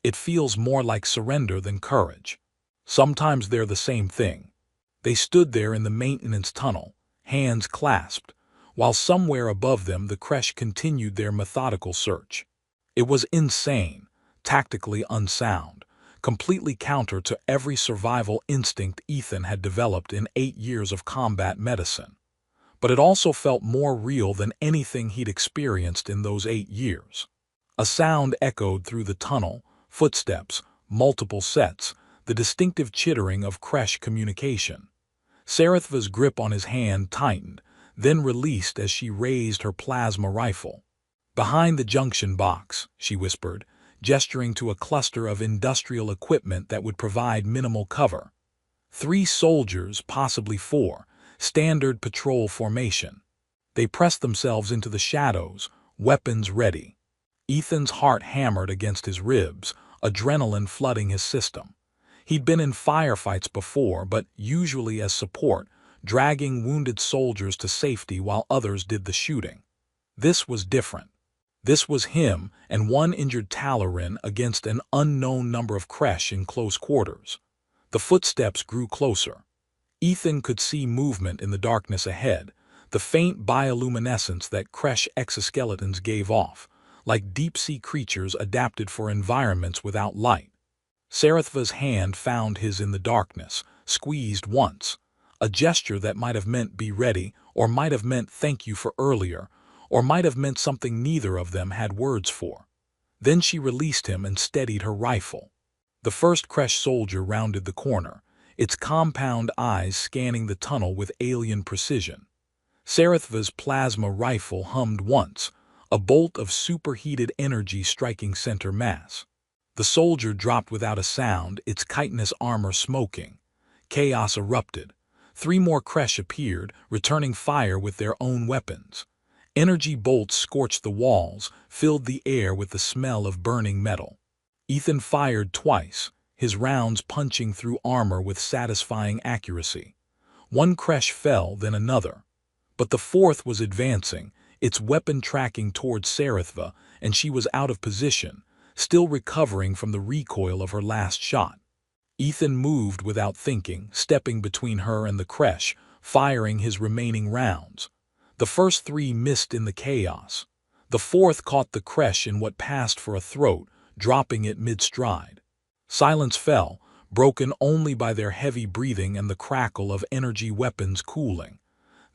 It feels more like surrender than courage. Sometimes they're the same thing. They stood there in the maintenance tunnel, hands clasped, while somewhere above them the creche continued their methodical search. It was insane, tactically unsound, completely counter to every survival instinct Ethan had developed in 8 years of combat medicine. But it also felt more real than anything he'd experienced in those 8 years. A sound echoed through the tunnel, footsteps, multiple sets, the distinctive chittering of creche communication. Sarithva's grip on his hand tightened, then released as she raised her plasma rifle. "Behind the junction box," she whispered, gesturing to a cluster of industrial equipment that would provide minimal cover. 3 soldiers, possibly 4, standard patrol formation. They pressed themselves into the shadows, weapons ready. Ethan's heart hammered against his ribs, adrenaline flooding his system. He'd been in firefights before, but usually as support, dragging wounded soldiers to safety while others did the shooting. This was different. This was him and one injured Talaran against an unknown number of creche in close quarters. The footsteps grew closer. Ethan could see movement in the darkness ahead, the faint bioluminescence that creche exoskeletons gave off, like deep-sea creatures adapted for environments without light. Sarithva's hand found his in the darkness, squeezed once, a gesture that might have meant be ready, or might have meant thank you for earlier, or might have meant something neither of them had words for. Then she released him and steadied her rifle. The first creche soldier rounded the corner, its compound eyes scanning the tunnel with alien precision. Sarithva's plasma rifle hummed once, a bolt of superheated energy striking center mass. The soldier dropped without a sound, its chitinous armor smoking. Chaos erupted. 3 more creche appeared, returning fire with their own weapons. Energy bolts scorched the walls, filled the air with the smell of burning metal. Ethan fired twice, his rounds punching through armor with satisfying accuracy. 1 creche fell, then another. But the 4th was advancing, its weapon tracking towards Sarithva, and she was out of position, still recovering from the recoil of her last shot. Ethan moved without thinking, stepping between her and the creche, firing his remaining rounds. The first 3 missed in the chaos. The 4th caught the creche in what passed for a throat, dropping it mid-stride. Silence fell, broken only by their heavy breathing and the crackle of energy weapons cooling.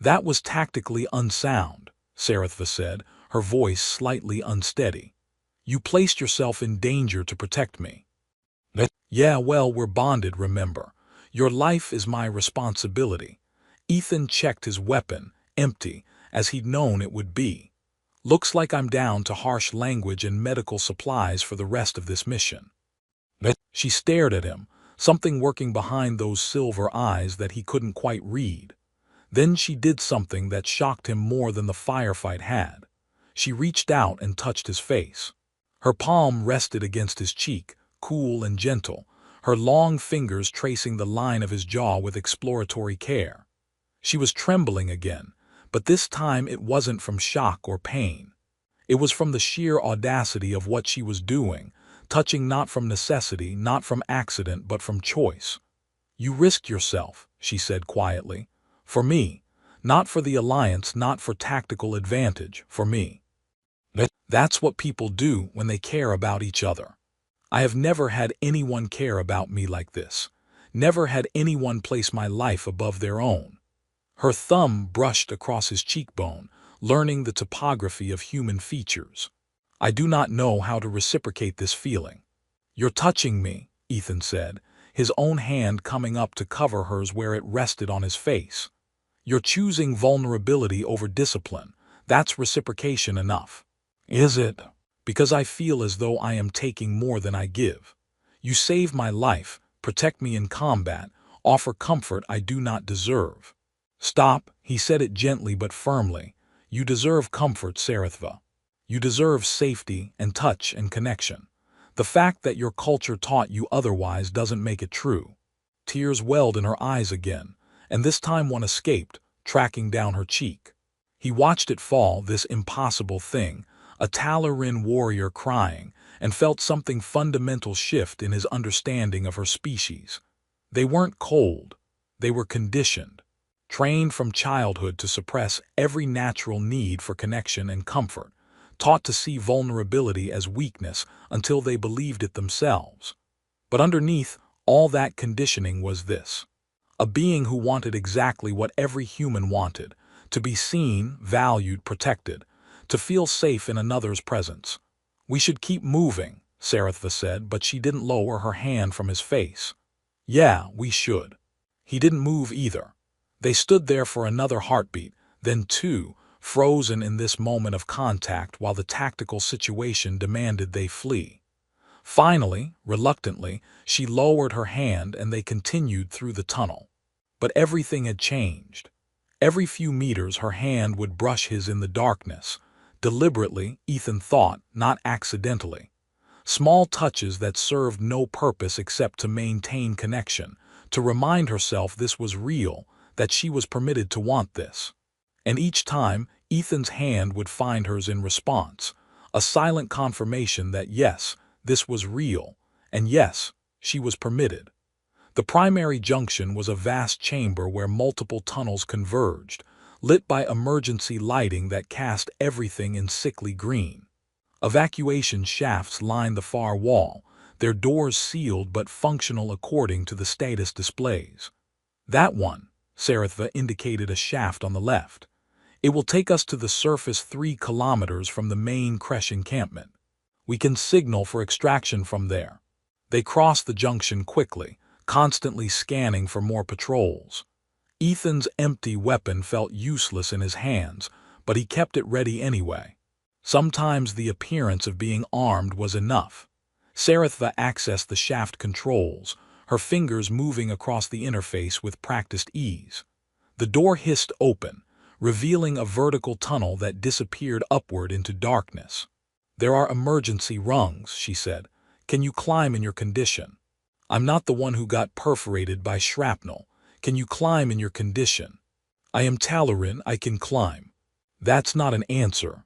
"That was tactically unsound," Sarithva said, her voice slightly unsteady. "You placed yourself in danger to protect me." "Yeah, well, we're bonded, remember. Your life is my responsibility." Ethan checked his weapon, empty, as he'd known it would be. "Looks like I'm down to harsh language and medical supplies for the rest of this mission." She stared at him, something working behind those silver eyes that he couldn't quite read. Then she did something that shocked him more than the firefight had. She reached out and touched his face. Her palm rested against his cheek, cool and gentle, her long fingers tracing the line of his jaw with exploratory care. She was trembling again, but this time it wasn't from shock or pain. It was from the sheer audacity of what she was doing, touching not from necessity, not from accident, but from choice. "You risked yourself," she said quietly. "For me. Not for the Alliance, not for tactical advantage, for me." That's what people do when they care about each other. I have never had anyone care about me like this. Never had anyone place my life above their own. Her thumb brushed across his cheekbone, learning the topography of human features. "I do not know how to reciprocate this feeling." "You're touching me," Ethan said, his own hand coming up to cover hers where it rested on his face. "You're choosing vulnerability over discipline. That's reciprocation enough." "Is it?" "Because I feel as though I am taking more than I give. You save my life, protect me in combat, offer comfort I do not deserve." "Stop," he said it gently but firmly. "You deserve comfort, Sarithva. You deserve safety and touch and connection. The fact that your culture taught you otherwise doesn't make it true. Tears welled in her eyes again, and this time one escaped, tracking down her cheek. He watched it fall, this impossible thing, a Talarin warrior crying, and felt something fundamental shift in his understanding of her species. They weren't cold. They were conditioned, trained from childhood to suppress every natural need for connection and comfort, taught to see vulnerability as weakness until they believed it themselves. But underneath all that conditioning was this: a being who wanted exactly what every human wanted, to be seen, valued, protected, to feel safe in another's presence. "We should keep moving," Sarethva said, but she didn't lower her hand from his face. "Yeah, we should." He didn't move either. They stood there for another heartbeat, then two, frozen in this moment of contact while the tactical situation demanded they flee. Finally, reluctantly, she lowered her hand and they continued through the tunnel. But everything had changed. Every few meters her hand would brush his in the darkness. Deliberately, Ethan thought, not accidentally. Small touches that served no purpose except to maintain connection, to remind herself this was real, that she was permitted to want this. And each time, Ethan's hand would find hers in response, a silent confirmation that yes, this was real, and yes, she was permitted. The primary junction was a vast chamber where multiple tunnels converged, lit by emergency lighting that cast everything in sickly green. Evacuation shafts lined the far wall, their doors sealed but functional according to the status displays. "That one," Sarethva indicated a shaft on the left. "It will take us to the surface 3 kilometers from the main Kresh encampment. We can signal for extraction from there." They crossed the junction quickly, constantly scanning for more patrols. Ethan's empty weapon felt useless in his hands, but he kept it ready anyway. Sometimes the appearance of being armed was enough. Sarethva accessed the shaft controls, her fingers moving across the interface with practiced ease. The door hissed open, revealing a vertical tunnel that disappeared upward into darkness. "There are emergency rungs," she said. "Can you climb in your condition? I'm not the one who got perforated by shrapnel. Can you climb in your condition?" "I am Talarin, I can climb." "That's not an answer."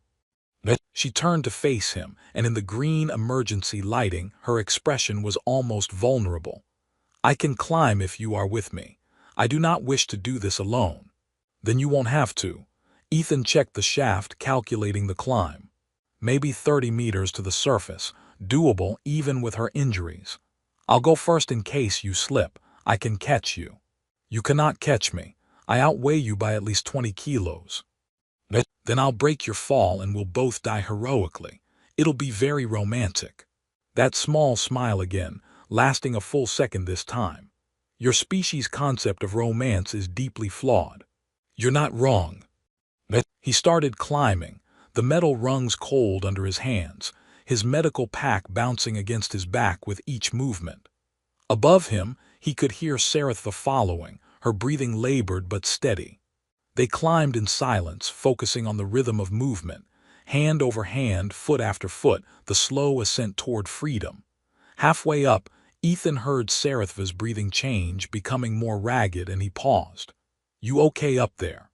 She turned to face him, and in the green emergency lighting, her expression was almost vulnerable. "I can climb if you are with me. I do not wish to do this alone." "Then you won't have to." Ethan checked the shaft, calculating the climb. Maybe 30 meters to the surface, doable even with her injuries. "I'll go first in case you slip. I can catch you." "You cannot catch me. I outweigh you by at least 20 kilos. Then I'll break your fall and we'll both die heroically. It'll be very romantic." That small smile again, lasting a full second this time. "Your species' concept of romance is deeply flawed." "You're not wrong." He started climbing, the metal rungs cold under his hands, his medical pack bouncing against his back with each movement. Above him, he could hear Sarethva following, her breathing labored but steady. They climbed in silence, focusing on the rhythm of movement, hand over hand, foot after foot, the slow ascent toward freedom. Halfway up, Ethan heard Sarethva's breathing change, becoming more ragged, and he paused. "You okay up there?"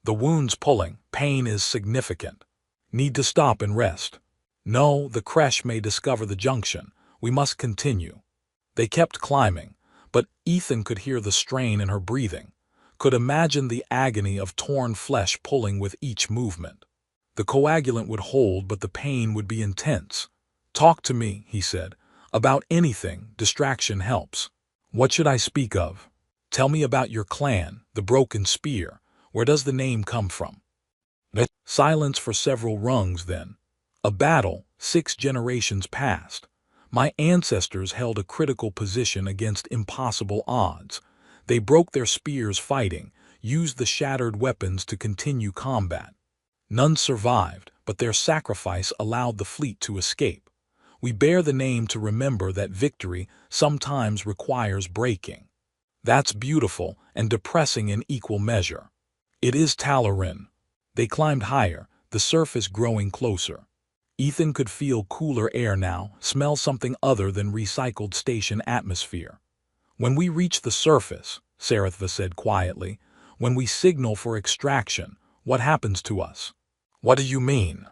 "The wound's pulling. Pain is significant." "Need to stop and rest." "No, the Kresh may discover the junction. We must continue." They kept climbing, but Ethan could hear the strain in her breathing, could imagine the agony of torn flesh pulling with each movement. The coagulant would hold, but the pain would be intense. "Talk to me," he said. "About anything. Distraction helps." "What should I speak of?" "Tell me about your clan, the Broken Spear. Where does the name come from?" Silence for several rungs then. "A battle, 6 generations past. My ancestors held a critical position against impossible odds. They broke their spears fighting, used the shattered weapons to continue combat. None survived, but their sacrifice allowed the fleet to escape. We bear the name to remember that victory sometimes requires breaking." "That's beautiful and depressing in equal measure." "It is Talarin." They climbed higher, the surface growing closer. Ethan could feel cooler air now, smell something other than recycled station atmosphere. "When we reach the surface," Sarithva said quietly, "when we signal for extraction, what happens to us?" "What do you mean?"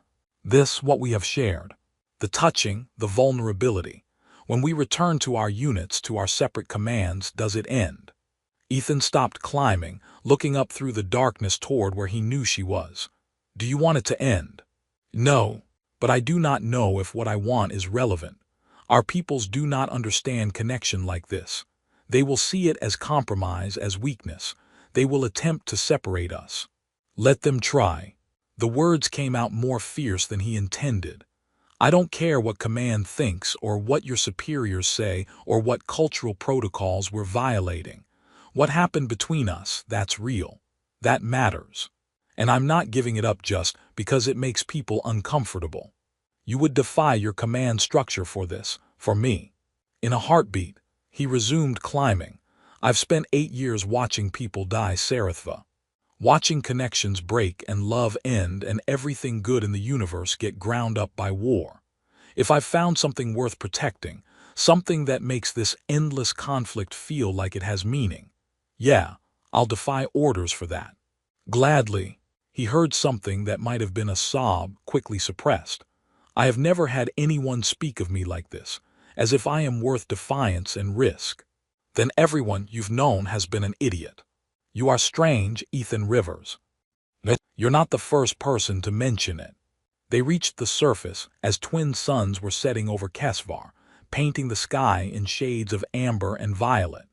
"This, what we have shared. The touching, the vulnerability. When we return to our units, to our separate commands, does it end?" Ethan stopped climbing, looking up through the darkness toward where he knew she was. "Do you want it to end?" "No, but I do not know if what I want is relevant. Our peoples do not understand connection like this. They will see it as compromise, as weakness. They will attempt to separate us." "Let them try." The words came out more fierce than he intended. "I don't care what command thinks or what your superiors say or what cultural protocols we're violating. What happened between us, that's real. That matters. And I'm not giving it up just because it makes people uncomfortable. You would defy your command structure for this, for me." In a heartbeat, he resumed climbing. "I've spent 8 years watching people die, Sarithva. Watching connections break and love end and everything good in the universe get ground up by war. If I've found something worth protecting, something that makes this endless conflict feel like it has meaning, yeah, I'll defy orders for that." Gladly, he heard something that might have been a sob quickly suppressed. "I have never had anyone speak of me like this, as if I am worth defiance and risk." "Then everyone you've known has been an idiot. You are strange, Ethan Rivers. You're not the first person to mention it." They reached the surface as twin suns were setting over Kesvar, painting the sky in shades of amber and violet.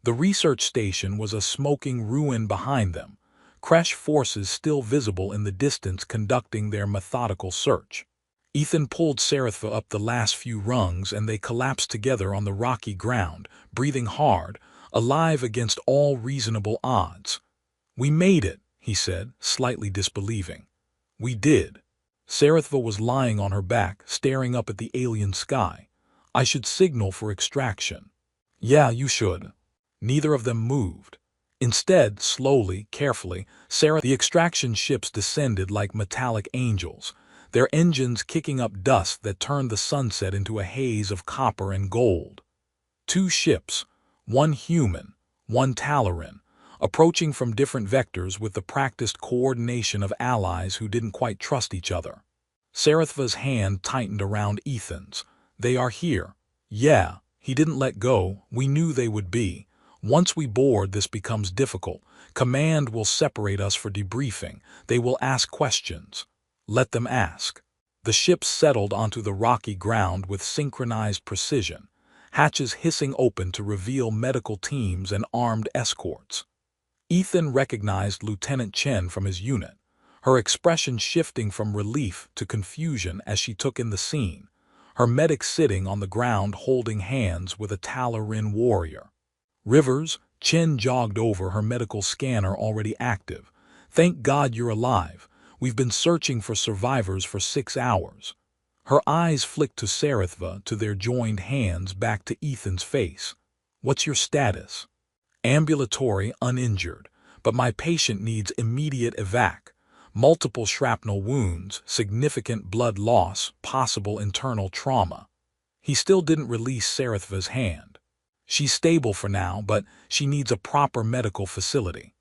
The research station was a smoking ruin behind them, Kresh forces still visible in the distance conducting their methodical search. Ethan pulled Sarithva up the last few rungs and they collapsed together on the rocky ground, breathing hard, alive against all reasonable odds. "We made it," he said, slightly disbelieving. "We did." Sarithva was lying on her back, staring up at the alien sky. "I should signal for extraction." "Yeah, you should." Neither of them moved. Instead, slowly, carefully, the extraction ships descended like metallic angels, their engines kicking up dust that turned the sunset into a haze of copper and gold. 2 ships, one human, one Talaran, approaching from different vectors with the practiced coordination of allies who didn't quite trust each other. Sarithva's hand tightened around Ethan's. "They are here." "Yeah." He didn't let go. "We knew they would be. Once we board, this becomes difficult. Command will separate us for debriefing. They will ask questions." "Let them ask." The ships settled onto the rocky ground with synchronized precision, hatches hissing open to reveal medical teams and armed escorts. Ethan recognized Lieutenant Chen from his unit, her expression shifting from relief to confusion as she took in the scene, her medic sitting on the ground holding hands with a Talaran warrior. "Rivers," Chen jogged over, her medical scanner already active. "Thank God you're alive. We've been searching for survivors for 6 hours." Her eyes flicked to Sarithva, to their joined hands, back to Ethan's face. "What's your status?" "Ambulatory, uninjured, but my patient needs immediate evac. Multiple shrapnel wounds, significant blood loss, possible internal trauma." He still didn't release Sarithva's hand. "She's stable for now, but she needs a proper medical facility."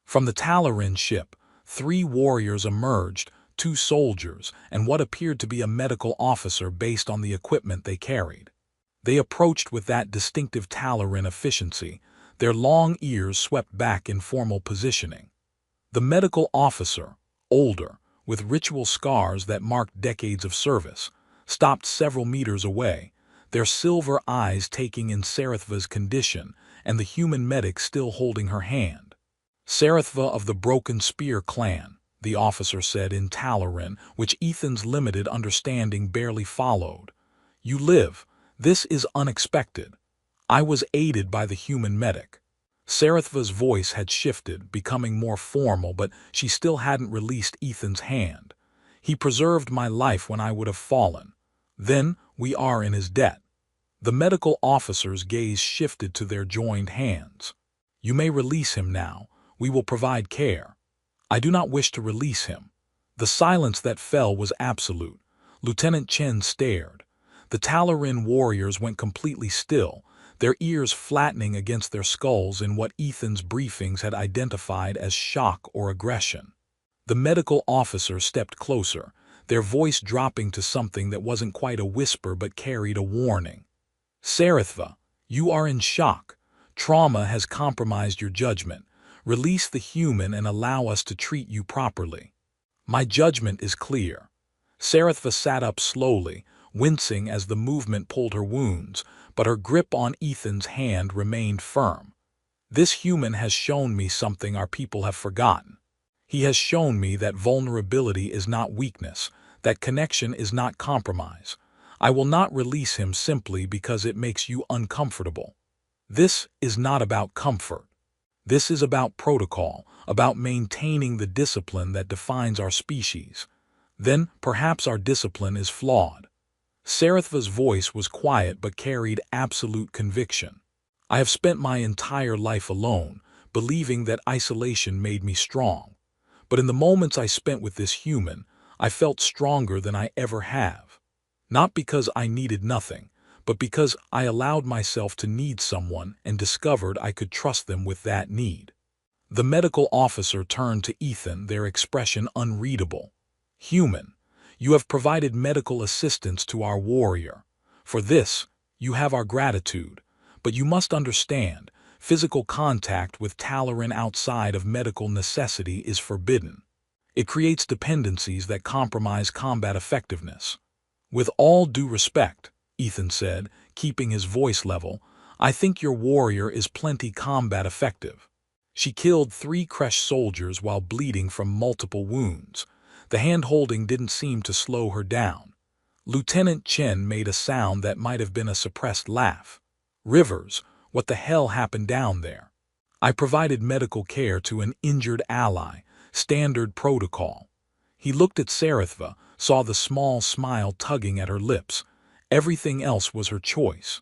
From the Talaran ship, 3 warriors emerged, 2 soldiers, and what appeared to be a medical officer based on the equipment they carried. They approached with that distinctive Talaran efficiency, their long ears swept back in formal positioning. The medical officer, older, with ritual scars that marked decades of service, stopped several meters away, their silver eyes taking in Sarithva's condition and the human medic still holding her hand. "Sarithva of the Broken Spear clan," the officer said in Talaran, which Ethan's limited understanding barely followed. "You live. This is unexpected. I was aided by the human medic." Sarithva's voice had shifted, becoming more formal, but she still hadn't released Ethan's hand. "He preserved my life when I would have fallen. Then we are in his debt." The medical officer's gaze shifted to their joined hands. "You may release him now. We will provide care." "I do not wish to release him." The silence that fell was absolute. Lieutenant Chen stared. The Talarin warriors went completely still, their ears flattening against their skulls in what Ethan's briefings had identified as shock or aggression. The medical officer stepped closer, their voice dropping to something that wasn't quite a whisper but carried a warning. Sarithva, you are in shock. Trauma has compromised your judgment. Release the human and allow us to treat you properly. My judgment is clear. Sarithva sat up slowly, wincing as the movement pulled her wounds, but her grip on Ethan's hand remained firm. This human has shown me something our people have forgotten. He has shown me that vulnerability is not weakness, that connection is not compromise. I will not release him simply because it makes you uncomfortable. This is not about comfort. This is about protocol, about maintaining the discipline that defines our species. Then perhaps our discipline is flawed. Sarithva's voice was quiet but carried absolute conviction. I have spent my entire life alone, believing that isolation made me strong. But in the moments I spent with this human, I felt stronger than I ever have. Not because I needed nothing, but because I allowed myself to need someone and discovered I could trust them with that need. The medical officer turned to Ethan, their expression unreadable. Human, you have provided medical assistance to our warrior. For this, you have our gratitude. But you must understand, physical contact with Talarin outside of medical necessity is forbidden. It creates dependencies that compromise combat effectiveness. With all due respect, Ethan said, keeping his voice level, I think your warrior is plenty combat effective. She killed 3 crushed soldiers while bleeding from multiple wounds. The hand-holding didn't seem to slow her down. Lieutenant Chen made a sound that might have been a suppressed laugh. Rivers, what the hell happened down there? I provided medical care to an injured ally, standard protocol. He looked at Sarithva, saw the small smile tugging at her lips. Everything else was her choice.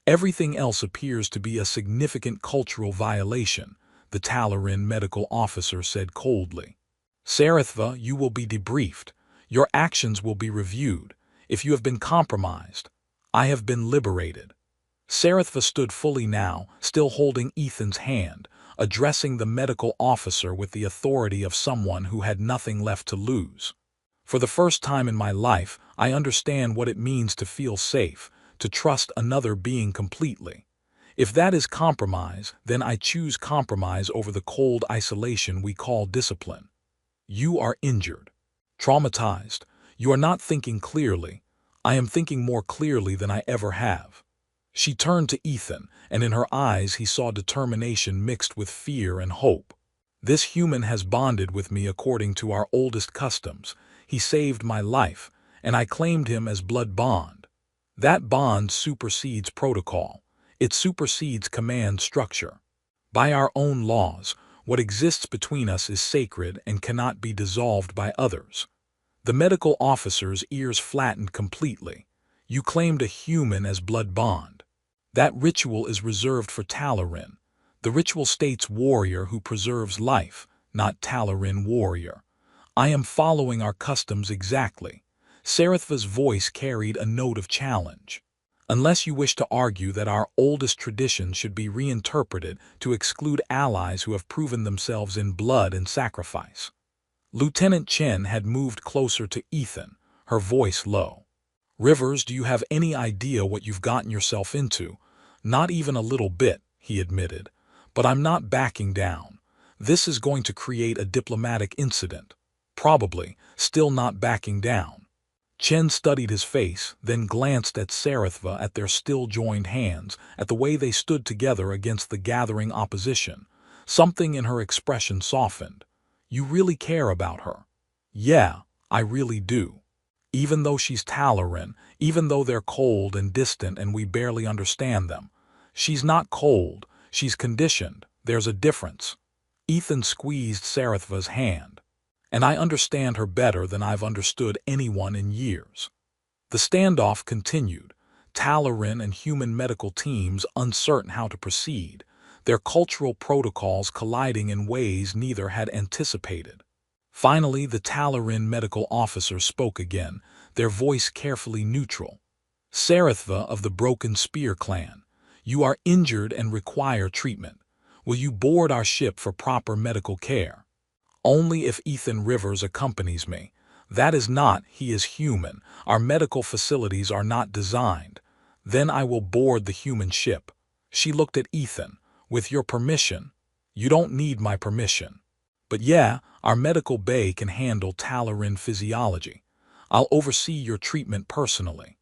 Everything else appears to be a significant cultural violation, the Talarin medical officer said coldly. Sarithva, you will be debriefed. Your actions will be reviewed. If you have been compromised, I have been liberated. Sarithva stood fully now, still holding Ethan's hand, addressing the medical officer with the authority of someone who had nothing left to lose. For the first time in my life, I understand what it means to feel safe, to trust another being completely. If that is compromise, then I choose compromise over the cold isolation we call discipline. You are injured, traumatized. You are not thinking clearly. I am thinking more clearly than I ever have. She turned to Ethan, and in her eyes he saw determination mixed with fear and hope. This human has bonded with me according to our oldest customs. He saved my life, and I claimed him as blood bond. That bond supersedes protocol. It supersedes command structure. By our own laws, what exists between us is sacred and cannot be dissolved by others. The medical officer's ears flattened completely. You claimed a human as blood bond. That ritual is reserved for Talarin. The ritual states warrior who preserves life, not Talarin warrior. I am following our customs exactly. Sarithva's voice carried a note of challenge. Unless you wish to argue that our oldest traditions should be reinterpreted to exclude allies who have proven themselves in blood and sacrifice. Lieutenant Chen had moved closer to Ethan, her voice low. Rivers, do you have any idea what you've gotten yourself into? Not even a little bit, he admitted. But I'm not backing down. This is going to create a diplomatic incident. Probably, still not backing down. Chen studied his face, then glanced at Sarithva, at their still joined hands, at the way they stood together against the gathering opposition. Something in her expression softened. You really care about her? Yeah, I really do. Even though she's Talarin, even though they're cold and distant and we barely understand them. She's not cold, she's conditioned. There's a difference. Ethan squeezed Sarithva's hand. And I understand her better than I've understood anyone in years. The standoff continued, Talarin and human medical teams uncertain how to proceed, their cultural protocols colliding in ways neither had anticipated. Finally, the Talarin medical officer spoke again, their voice carefully neutral. Sarithva of the Broken Spear clan, you are injured and require treatment. Will you board our ship for proper medical care? Only if Ethan Rivers accompanies me. That is not, he is human. Our medical facilities are not designed. Then I will board the human ship. She looked at Ethan. With your permission. You don't need my permission. But yeah, our medical bay can handle Talarin physiology. I'll oversee your treatment personally.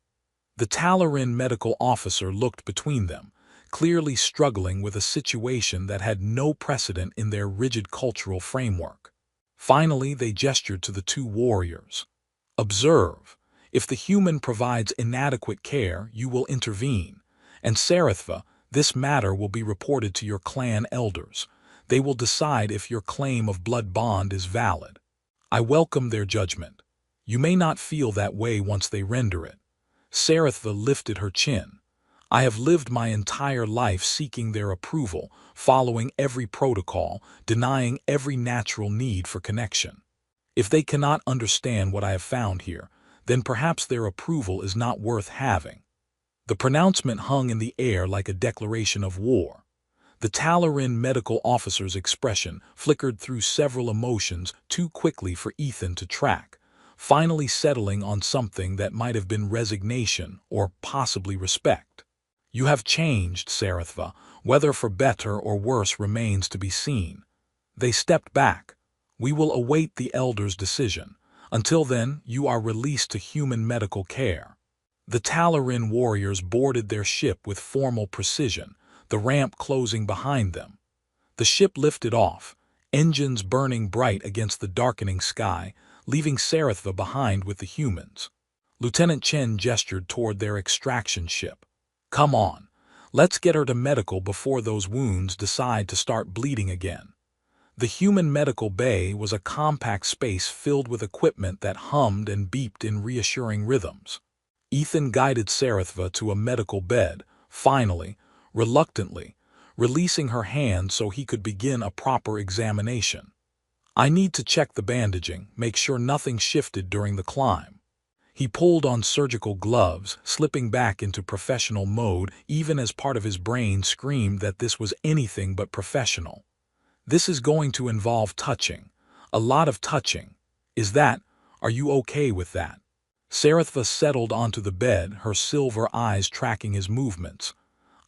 The Talarin medical officer looked between them, clearly struggling with a situation that had no precedent in their rigid cultural framework. Finally, they gestured to the two warriors. Observe. If the human provides inadequate care, you will intervene. And Sarithva, this matter will be reported to your clan elders. They will decide if your claim of blood bond is valid. I welcome their judgment. You may not feel that way once they render it. Sarithva lifted her chin. I have lived my entire life seeking their approval, following every protocol, denying every natural need for connection. If they cannot understand what I have found here, then perhaps their approval is not worth having. The pronouncement hung in the air like a declaration of war. The Talarin medical officer's expression flickered through several emotions too quickly for Ethan to track, finally settling on something that might have been resignation or possibly respect. You have changed, Sarithva. Whether for better or worse remains to be seen. They stepped back. We will await the elders' decision. Until then, you are released to human medical care. The Talarin warriors boarded their ship with formal precision, the ramp closing behind them. The ship lifted off, engines burning bright against the darkening sky, leaving Sarithva behind with the humans. Lieutenant Chen gestured toward their extraction ship. Come on, let's get her to medical before those wounds decide to start bleeding again. The human medical bay was a compact space filled with equipment that hummed and beeped in reassuring rhythms. Ethan guided Sarithva to a medical bed, finally, reluctantly, releasing her hand so he could begin a proper examination. I need to check the bandaging, make sure nothing shifted during the climb. He pulled on surgical gloves, slipping back into professional mode even as part of his brain screamed that this was anything but professional. This is going to involve touching. A lot of touching. Are you okay with that? Sarithva settled onto the bed, her silver eyes tracking his movements.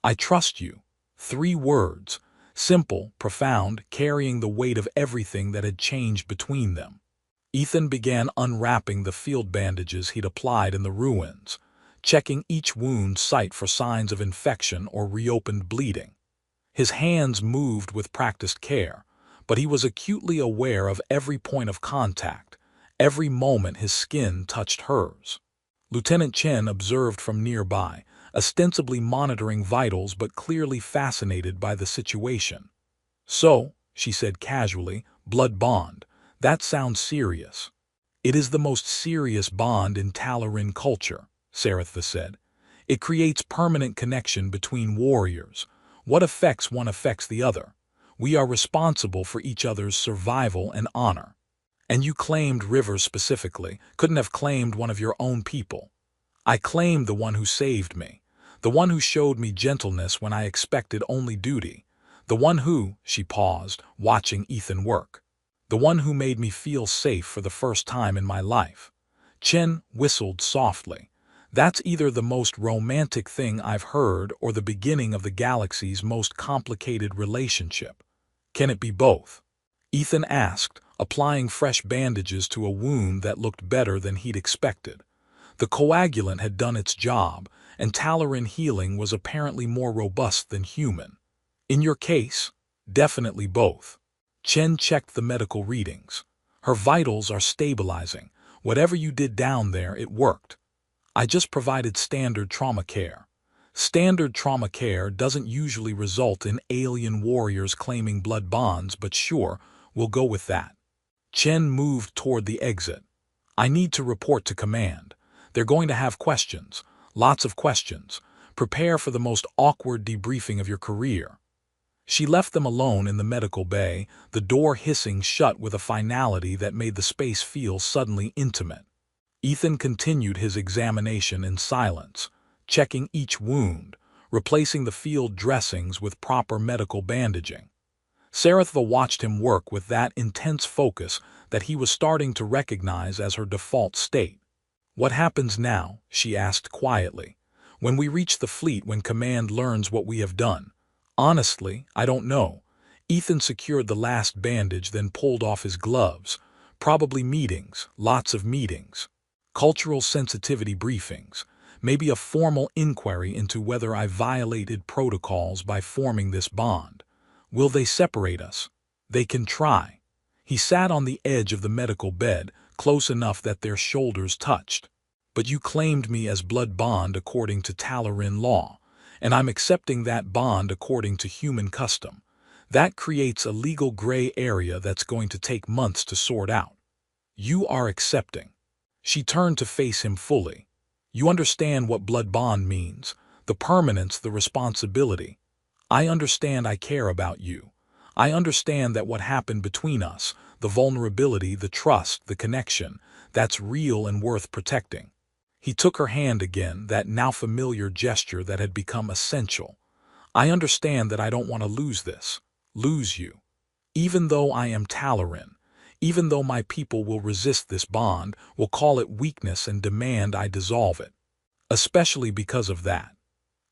I trust you. 3 words. Simple, profound, carrying the weight of everything that had changed between them. Ethan began unwrapping the field bandages he'd applied in the ruins, checking each wound site for signs of infection or reopened bleeding. His hands moved with practiced care, but he was acutely aware of every point of contact, every moment his skin touched hers. Lieutenant Chen observed from nearby, ostensibly monitoring vitals but clearly fascinated by the situation. So, she said casually, blood bond. That sounds serious. It is the most serious bond in Talarin culture, Sarithva said. It creates permanent connection between warriors. What affects one affects the other. We are responsible for each other's survival and honor. And you claimed Rivers specifically, couldn't have claimed one of your own people. I claimed the one who saved me, the one who showed me gentleness when I expected only duty, the one who, she paused, watching Ethan work, the one who made me feel safe for the first time in my life. Chen whistled softly. That's either the most romantic thing I've heard or the beginning of the galaxy's most complicated relationship. Can it be both? Ethan asked, applying fresh bandages to a wound that looked better than he'd expected. The coagulant had done its job, and Talarin healing was apparently more robust than human. In your case, definitely both. Chen checked the medical readings. Her vitals are stabilizing. Whatever you did down there, it worked. I just provided standard trauma care. Standard trauma care doesn't usually result in alien warriors claiming blood bonds, but sure, we'll go with that. Chen moved toward the exit. I need to report to command. They're going to have questions. Lots of questions. Prepare for the most awkward debriefing of your career. She left them alone in the medical bay, the door hissing shut with a finality that made the space feel suddenly intimate. Ethan continued his examination in silence, checking each wound, replacing the field dressings with proper medical bandaging. Sarithva watched him work with that intense focus that he was starting to recognize as her default state. "What happens now?" she asked quietly. "When we reach the fleet, when Command learns what we have done?" "Honestly, I don't know." Ethan secured the last bandage, then pulled off his gloves. "Probably meetings, lots of meetings. Cultural sensitivity briefings. Maybe a formal inquiry into whether I violated protocols by forming this bond. Will they separate us? They can try." He sat on the edge of the medical bed, close enough that their shoulders touched. "But you claimed me as blood bond according to Talarin law, and I'm accepting that bond according to human custom. That creates a legal gray area that's going to take months to sort out. You are accepting." She turned to face him fully. "You understand what blood bond means, the permanence, the responsibility. I understand I care about you. I understand that what happened between us, the vulnerability, the trust, the connection, that's real and worth protecting." He took her hand again, that now familiar gesture that had become essential. "I understand that I don't want to lose this, lose you. Even though I am Talarin, even though my people will resist this bond, will call it weakness and demand I dissolve it. Especially because of that."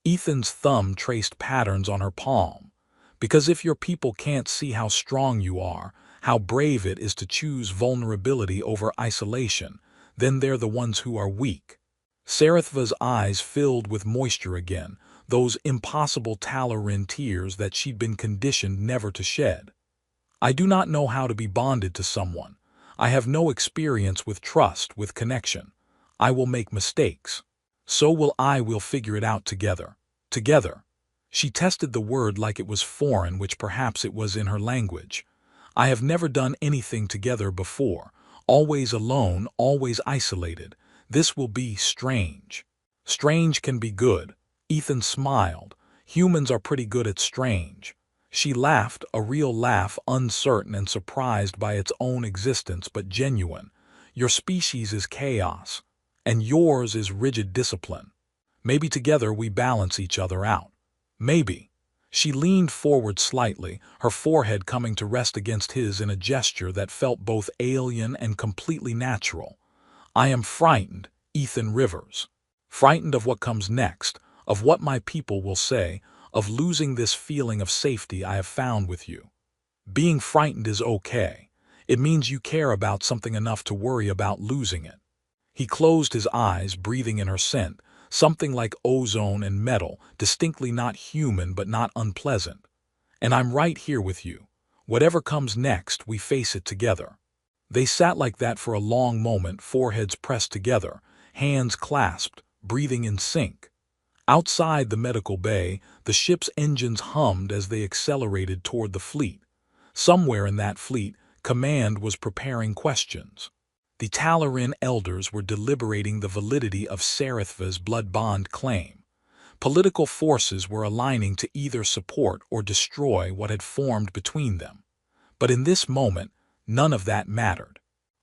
Ethan's thumb traced patterns on her palm. "Because if your people can't see how strong you are, how brave it is to choose vulnerability over isolation, then they're the ones who are weak." Sarithva's eyes filled with moisture again, those impossible Talarin tears that she'd been conditioned never to shed. "I do not know how to be bonded to someone. I have no experience with trust, with connection. I will make mistakes. So will I. We'll figure it out together. Together." She tested the word like it was foreign, which perhaps it was in her language. "I have never done anything together before. Always alone, always isolated. This will be strange." "Strange can be good." Ethan smiled. "Humans are pretty good at strange." She laughed, a real laugh, uncertain and surprised by its own existence, but genuine. "Your species is chaos, and yours is rigid discipline. Maybe together we balance each other out. Maybe." She leaned forward slightly, her forehead coming to rest against his in a gesture that felt both alien and completely natural. "I am frightened, Ethan Rivers. Frightened of what comes next, of what my people will say, of losing this feeling of safety I have found with you. Being frightened is okay. It means you care about something enough to worry about losing it." He closed his eyes, breathing in her scent, something like ozone and metal, distinctly not human but not unpleasant. "And I'm right here with you. Whatever comes next, we face it together." They sat like that for a long moment, foreheads pressed together, hands clasped, breathing in sync. Outside the medical bay, the ship's engines hummed as they accelerated toward the fleet. Somewhere in that fleet, Command was preparing questions. The Talarin elders were deliberating the validity of Sarithva's blood bond claim. Political forces were aligning to either support or destroy what had formed between them. But in this moment, none of that mattered.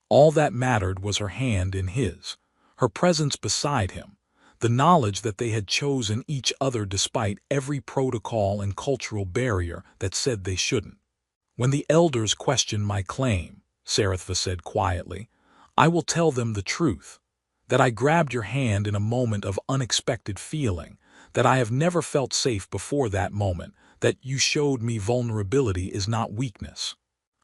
All that mattered was her hand in his, her presence beside him, the knowledge that they had chosen each other despite every protocol and cultural barrier that said they shouldn't. "When the elders question my claim," Sarithva said quietly, "I will tell them the truth, that I grabbed your hand in a moment of unexpected feeling, that I have never felt safe before that moment, that you showed me vulnerability is not weakness.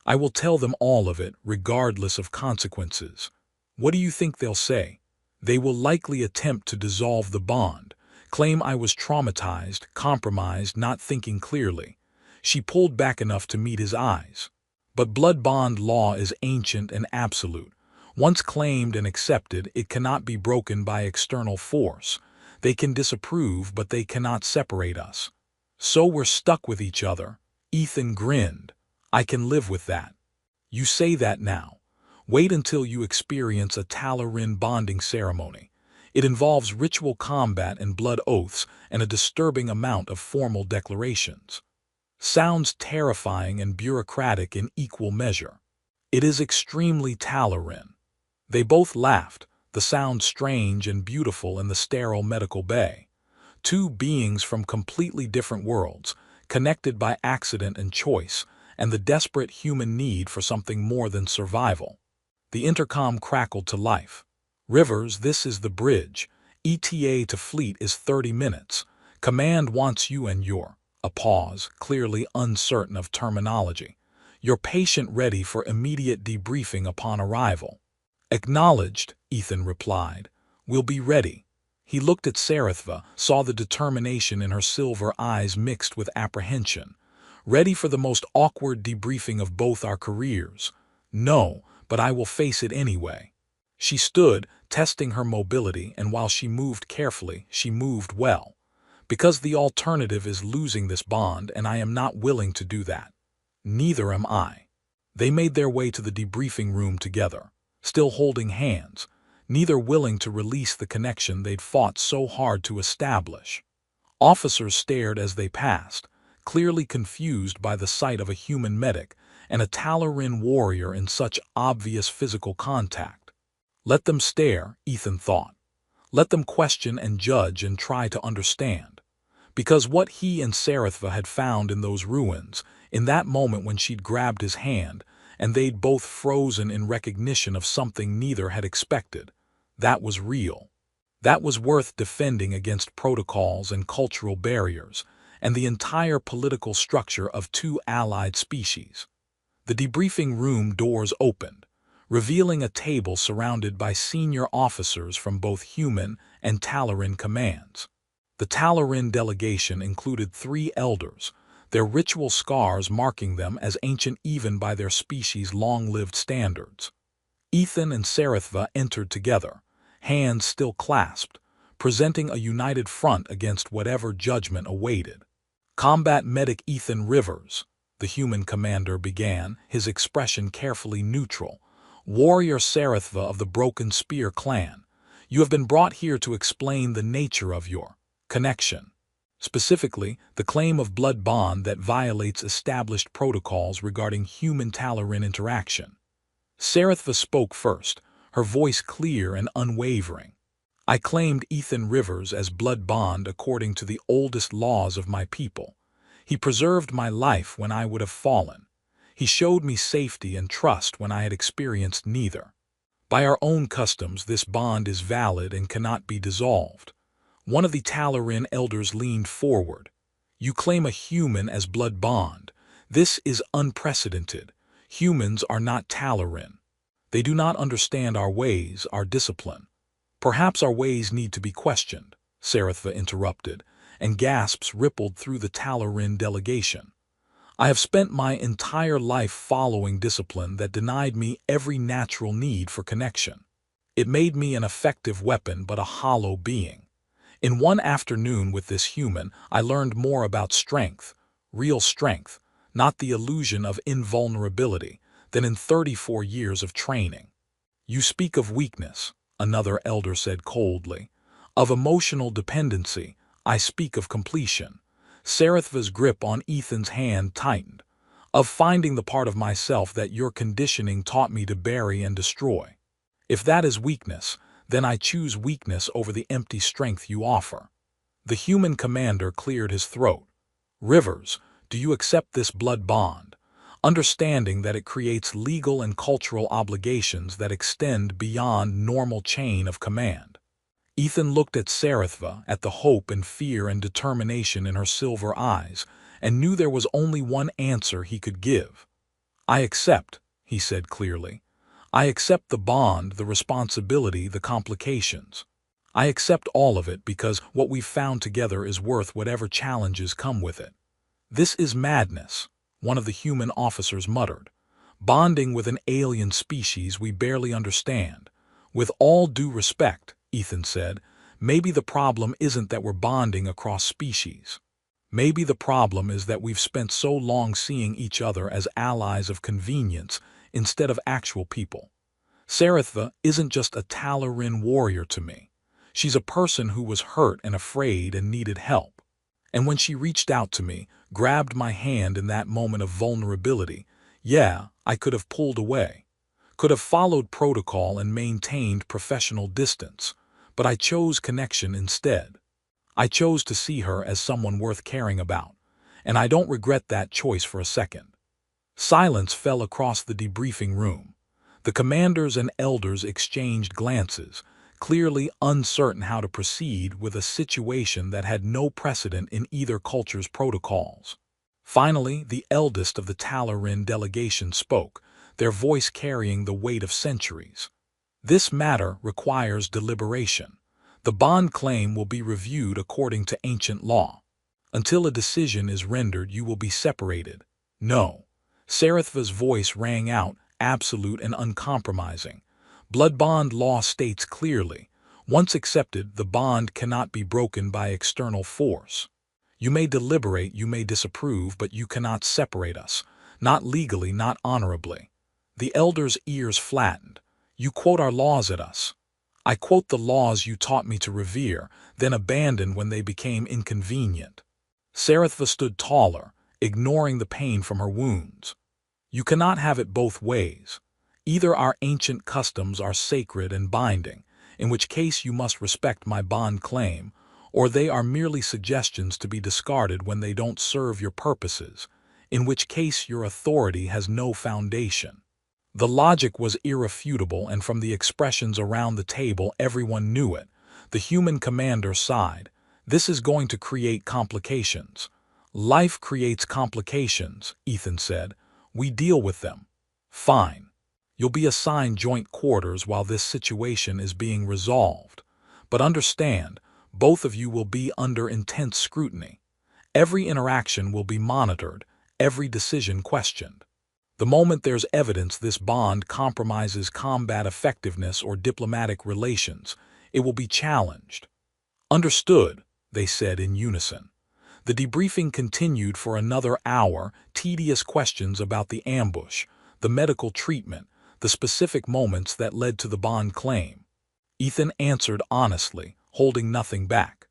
I will tell them all of it, regardless of consequences. What do you think they'll say? They will likely attempt to dissolve the bond, claim I was traumatized, compromised, not thinking clearly." She pulled back enough to meet his eyes. "But blood bond law is ancient and absolute. Once claimed and accepted, it cannot be broken by external force. They can disapprove, but they cannot separate us. So we're stuck with each other." Ethan grinned. "I can live with that." "You say that now. Wait until you experience a Talarin bonding ceremony. It involves ritual combat and blood oaths and a disturbing amount of formal declarations." Sounds terrifying and bureaucratic in equal measure. It is extremely Talarin. They both laughed, the sound strange and beautiful in the sterile medical bay. Two beings from completely different worlds, connected by accident and choice, and the desperate human need for something more than survival. The intercom crackled to life. Rivers, this is the bridge. ETA to fleet is 30 minutes. Command wants you and your... A pause, clearly uncertain of terminology. Your patient ready for immediate debriefing upon arrival. Acknowledged, Ethan replied. We'll be ready. He looked at Sarithva, saw the determination in her silver eyes mixed with apprehension. Ready for the most awkward debriefing of both our careers. No, but I will face it anyway. She stood, testing her mobility, and while she moved carefully, she moved well. Because the alternative is losing this bond, and I am not willing to do that. Neither am I. They made their way to the debriefing room together, still holding hands, neither willing to release the connection they'd fought so hard to establish. Officers stared as they passed, clearly confused by the sight of a human medic and a Talarin warrior in such obvious physical contact. Let them stare, Ethan thought. Let them question and judge and try to understand. Because what he and Sarithva had found in those ruins, in that moment when she'd grabbed his hand, and they'd both frozen in recognition of something neither had expected, that was real. That was worth defending against protocols and cultural barriers, and the entire political structure of two allied species. The debriefing room doors opened, revealing a table surrounded by senior officers from both human and Talarin commands. The Talarin delegation included 3 elders, their ritual scars marking them as ancient even by their species' long-lived standards. Ethan and Sarithva entered together, hands still clasped, presenting a united front against whatever judgment awaited. Combat Medic Ethan Rivers, the human commander began, his expression carefully neutral. Warrior Sarithva of the Broken Spear clan, you have been brought here to explain the nature of your connection. Specifically, the claim of blood bond that violates established protocols regarding human-Talarin interaction. Sarithva spoke first, her voice clear and unwavering. I claimed Ethan Rivers as blood bond according to the oldest laws of my people. He preserved my life when I would have fallen. He showed me safety and trust when I had experienced neither. By our own customs, this bond is valid and cannot be dissolved. One of the Talarin elders leaned forward. You claim a human as blood bond. This is unprecedented. Humans are not Talarin. They do not understand our ways, our discipline. Perhaps our ways need to be questioned, Sarithva interrupted, and gasps rippled through the Talarin delegation. I have spent my entire life following discipline that denied me every natural need for connection. It made me an effective weapon but a hollow being. In one afternoon with this human, I learned more about strength, real strength, not the illusion of invulnerability, than in 34 years of training. You speak of weakness, another elder said coldly. Of emotional dependency, I speak of completion. Sarithva's grip on Ethan's hand tightened. Of finding the part of myself that your conditioning taught me to bury and destroy. If that is weakness, then I choose weakness over the empty strength you offer. The human commander cleared his throat. Rivers, do you accept this blood bond, understanding that it creates legal and cultural obligations that extend beyond normal chain of command? Ethan looked at Sarithva, at the hope and fear and determination in her silver eyes, and knew there was only one answer he could give. I accept, he said clearly. I accept the bond, the responsibility, the complications. I accept all of it because what we've found together is worth whatever challenges come with it. This is madness, one of the human officers muttered. Bonding with an alien species we barely understand. With all due respect, Ethan said, maybe the problem isn't that we're bonding across species. Maybe the problem is that we've spent so long seeing each other as allies of convenience instead of actual people. Sarithva isn't just a Talarin warrior to me. She's a person who was hurt and afraid and needed help. And when she reached out to me, grabbed my hand in that moment of vulnerability, yeah, I could have pulled away. Could have followed protocol and maintained professional distance, but I chose connection instead. I chose to see her as someone worth caring about, and I don't regret that choice for a second. Silence fell across the debriefing room. The commanders and elders exchanged glances, clearly uncertain how to proceed with a situation that had no precedent in either culture's protocols. Finally, the eldest of the Talarin delegation spoke, their voice carrying the weight of centuries. This matter requires deliberation. The bond claim will be reviewed according to ancient law. Until a decision is rendered, you will be separated. No. Sarithva's voice rang out, absolute and uncompromising. Blood bond law states clearly, once accepted, the bond cannot be broken by external force. You may deliberate, you may disapprove, but you cannot separate us. Not legally, not honorably. The elder's ears flattened. You quote our laws at us. I quote the laws you taught me to revere, then abandon when they became inconvenient. Sarithva stood taller, ignoring the pain from her wounds. You cannot have it both ways. Either our ancient customs are sacred and binding, in which case you must respect my bond claim, or they are merely suggestions to be discarded when they don't serve your purposes, in which case your authority has no foundation. The logic was irrefutable, and from the expressions around the table everyone knew it. The human commander sighed. This is going to create complications. Life creates complications, Ethan said. We deal with them. Fine. You'll be assigned joint quarters while this situation is being resolved. But understand, both of you will be under intense scrutiny. Every interaction will be monitored, every decision questioned. The moment there's evidence this bond compromises combat effectiveness or diplomatic relations, it will be challenged. Understood, they said in unison. The debriefing continued for another hour, tedious questions about the ambush, the medical treatment, the specific moments that led to the bond claim. Ethan answered honestly, holding nothing back.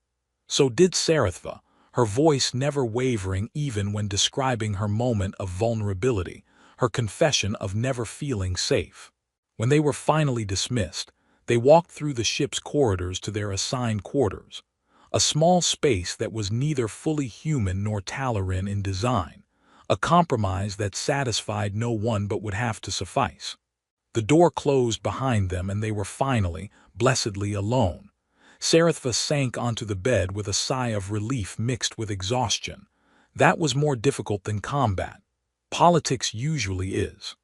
So did Sarithva, her voice never wavering even when describing her moment of vulnerability, her confession of never feeling safe. When they were finally dismissed, they walked through the ship's corridors to their assigned quarters, a small space that was neither fully human nor Talarin in design, a compromise that satisfied no one but would have to suffice. The door closed behind them and they were finally, blessedly alone. Sarithva sank onto the bed with a sigh of relief mixed with exhaustion. That was more difficult than combat. Politics usually is.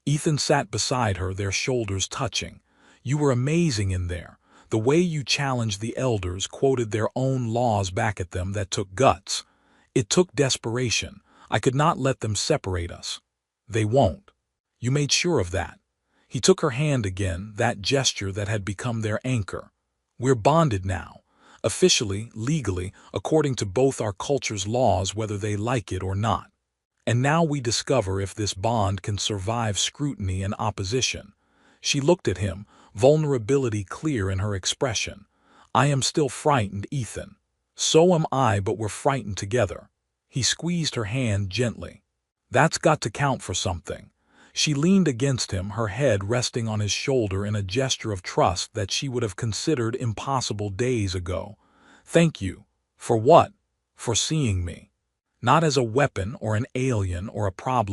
Ethan sat beside her, their shoulders touching. You were amazing in there. The way you challenged the elders, quoted their own laws back at them, that took guts. It took desperation. I could not let them separate us. They won't. You made sure of that. He took her hand again, that gesture that had become their anchor. We're bonded now. Officially, legally, according to both our culture's laws, whether they like it or not. And now we discover if this bond can survive scrutiny and opposition. She looked at him, vulnerability clear in her expression. I am still frightened, Ethan. So am I, but we're frightened together. He squeezed her hand gently. That's got to count for something. She leaned against him, her head resting on his shoulder in a gesture of trust that she would have considered impossible days ago. Thank you. For what? For seeing me. Not as a weapon or an alien or a problem.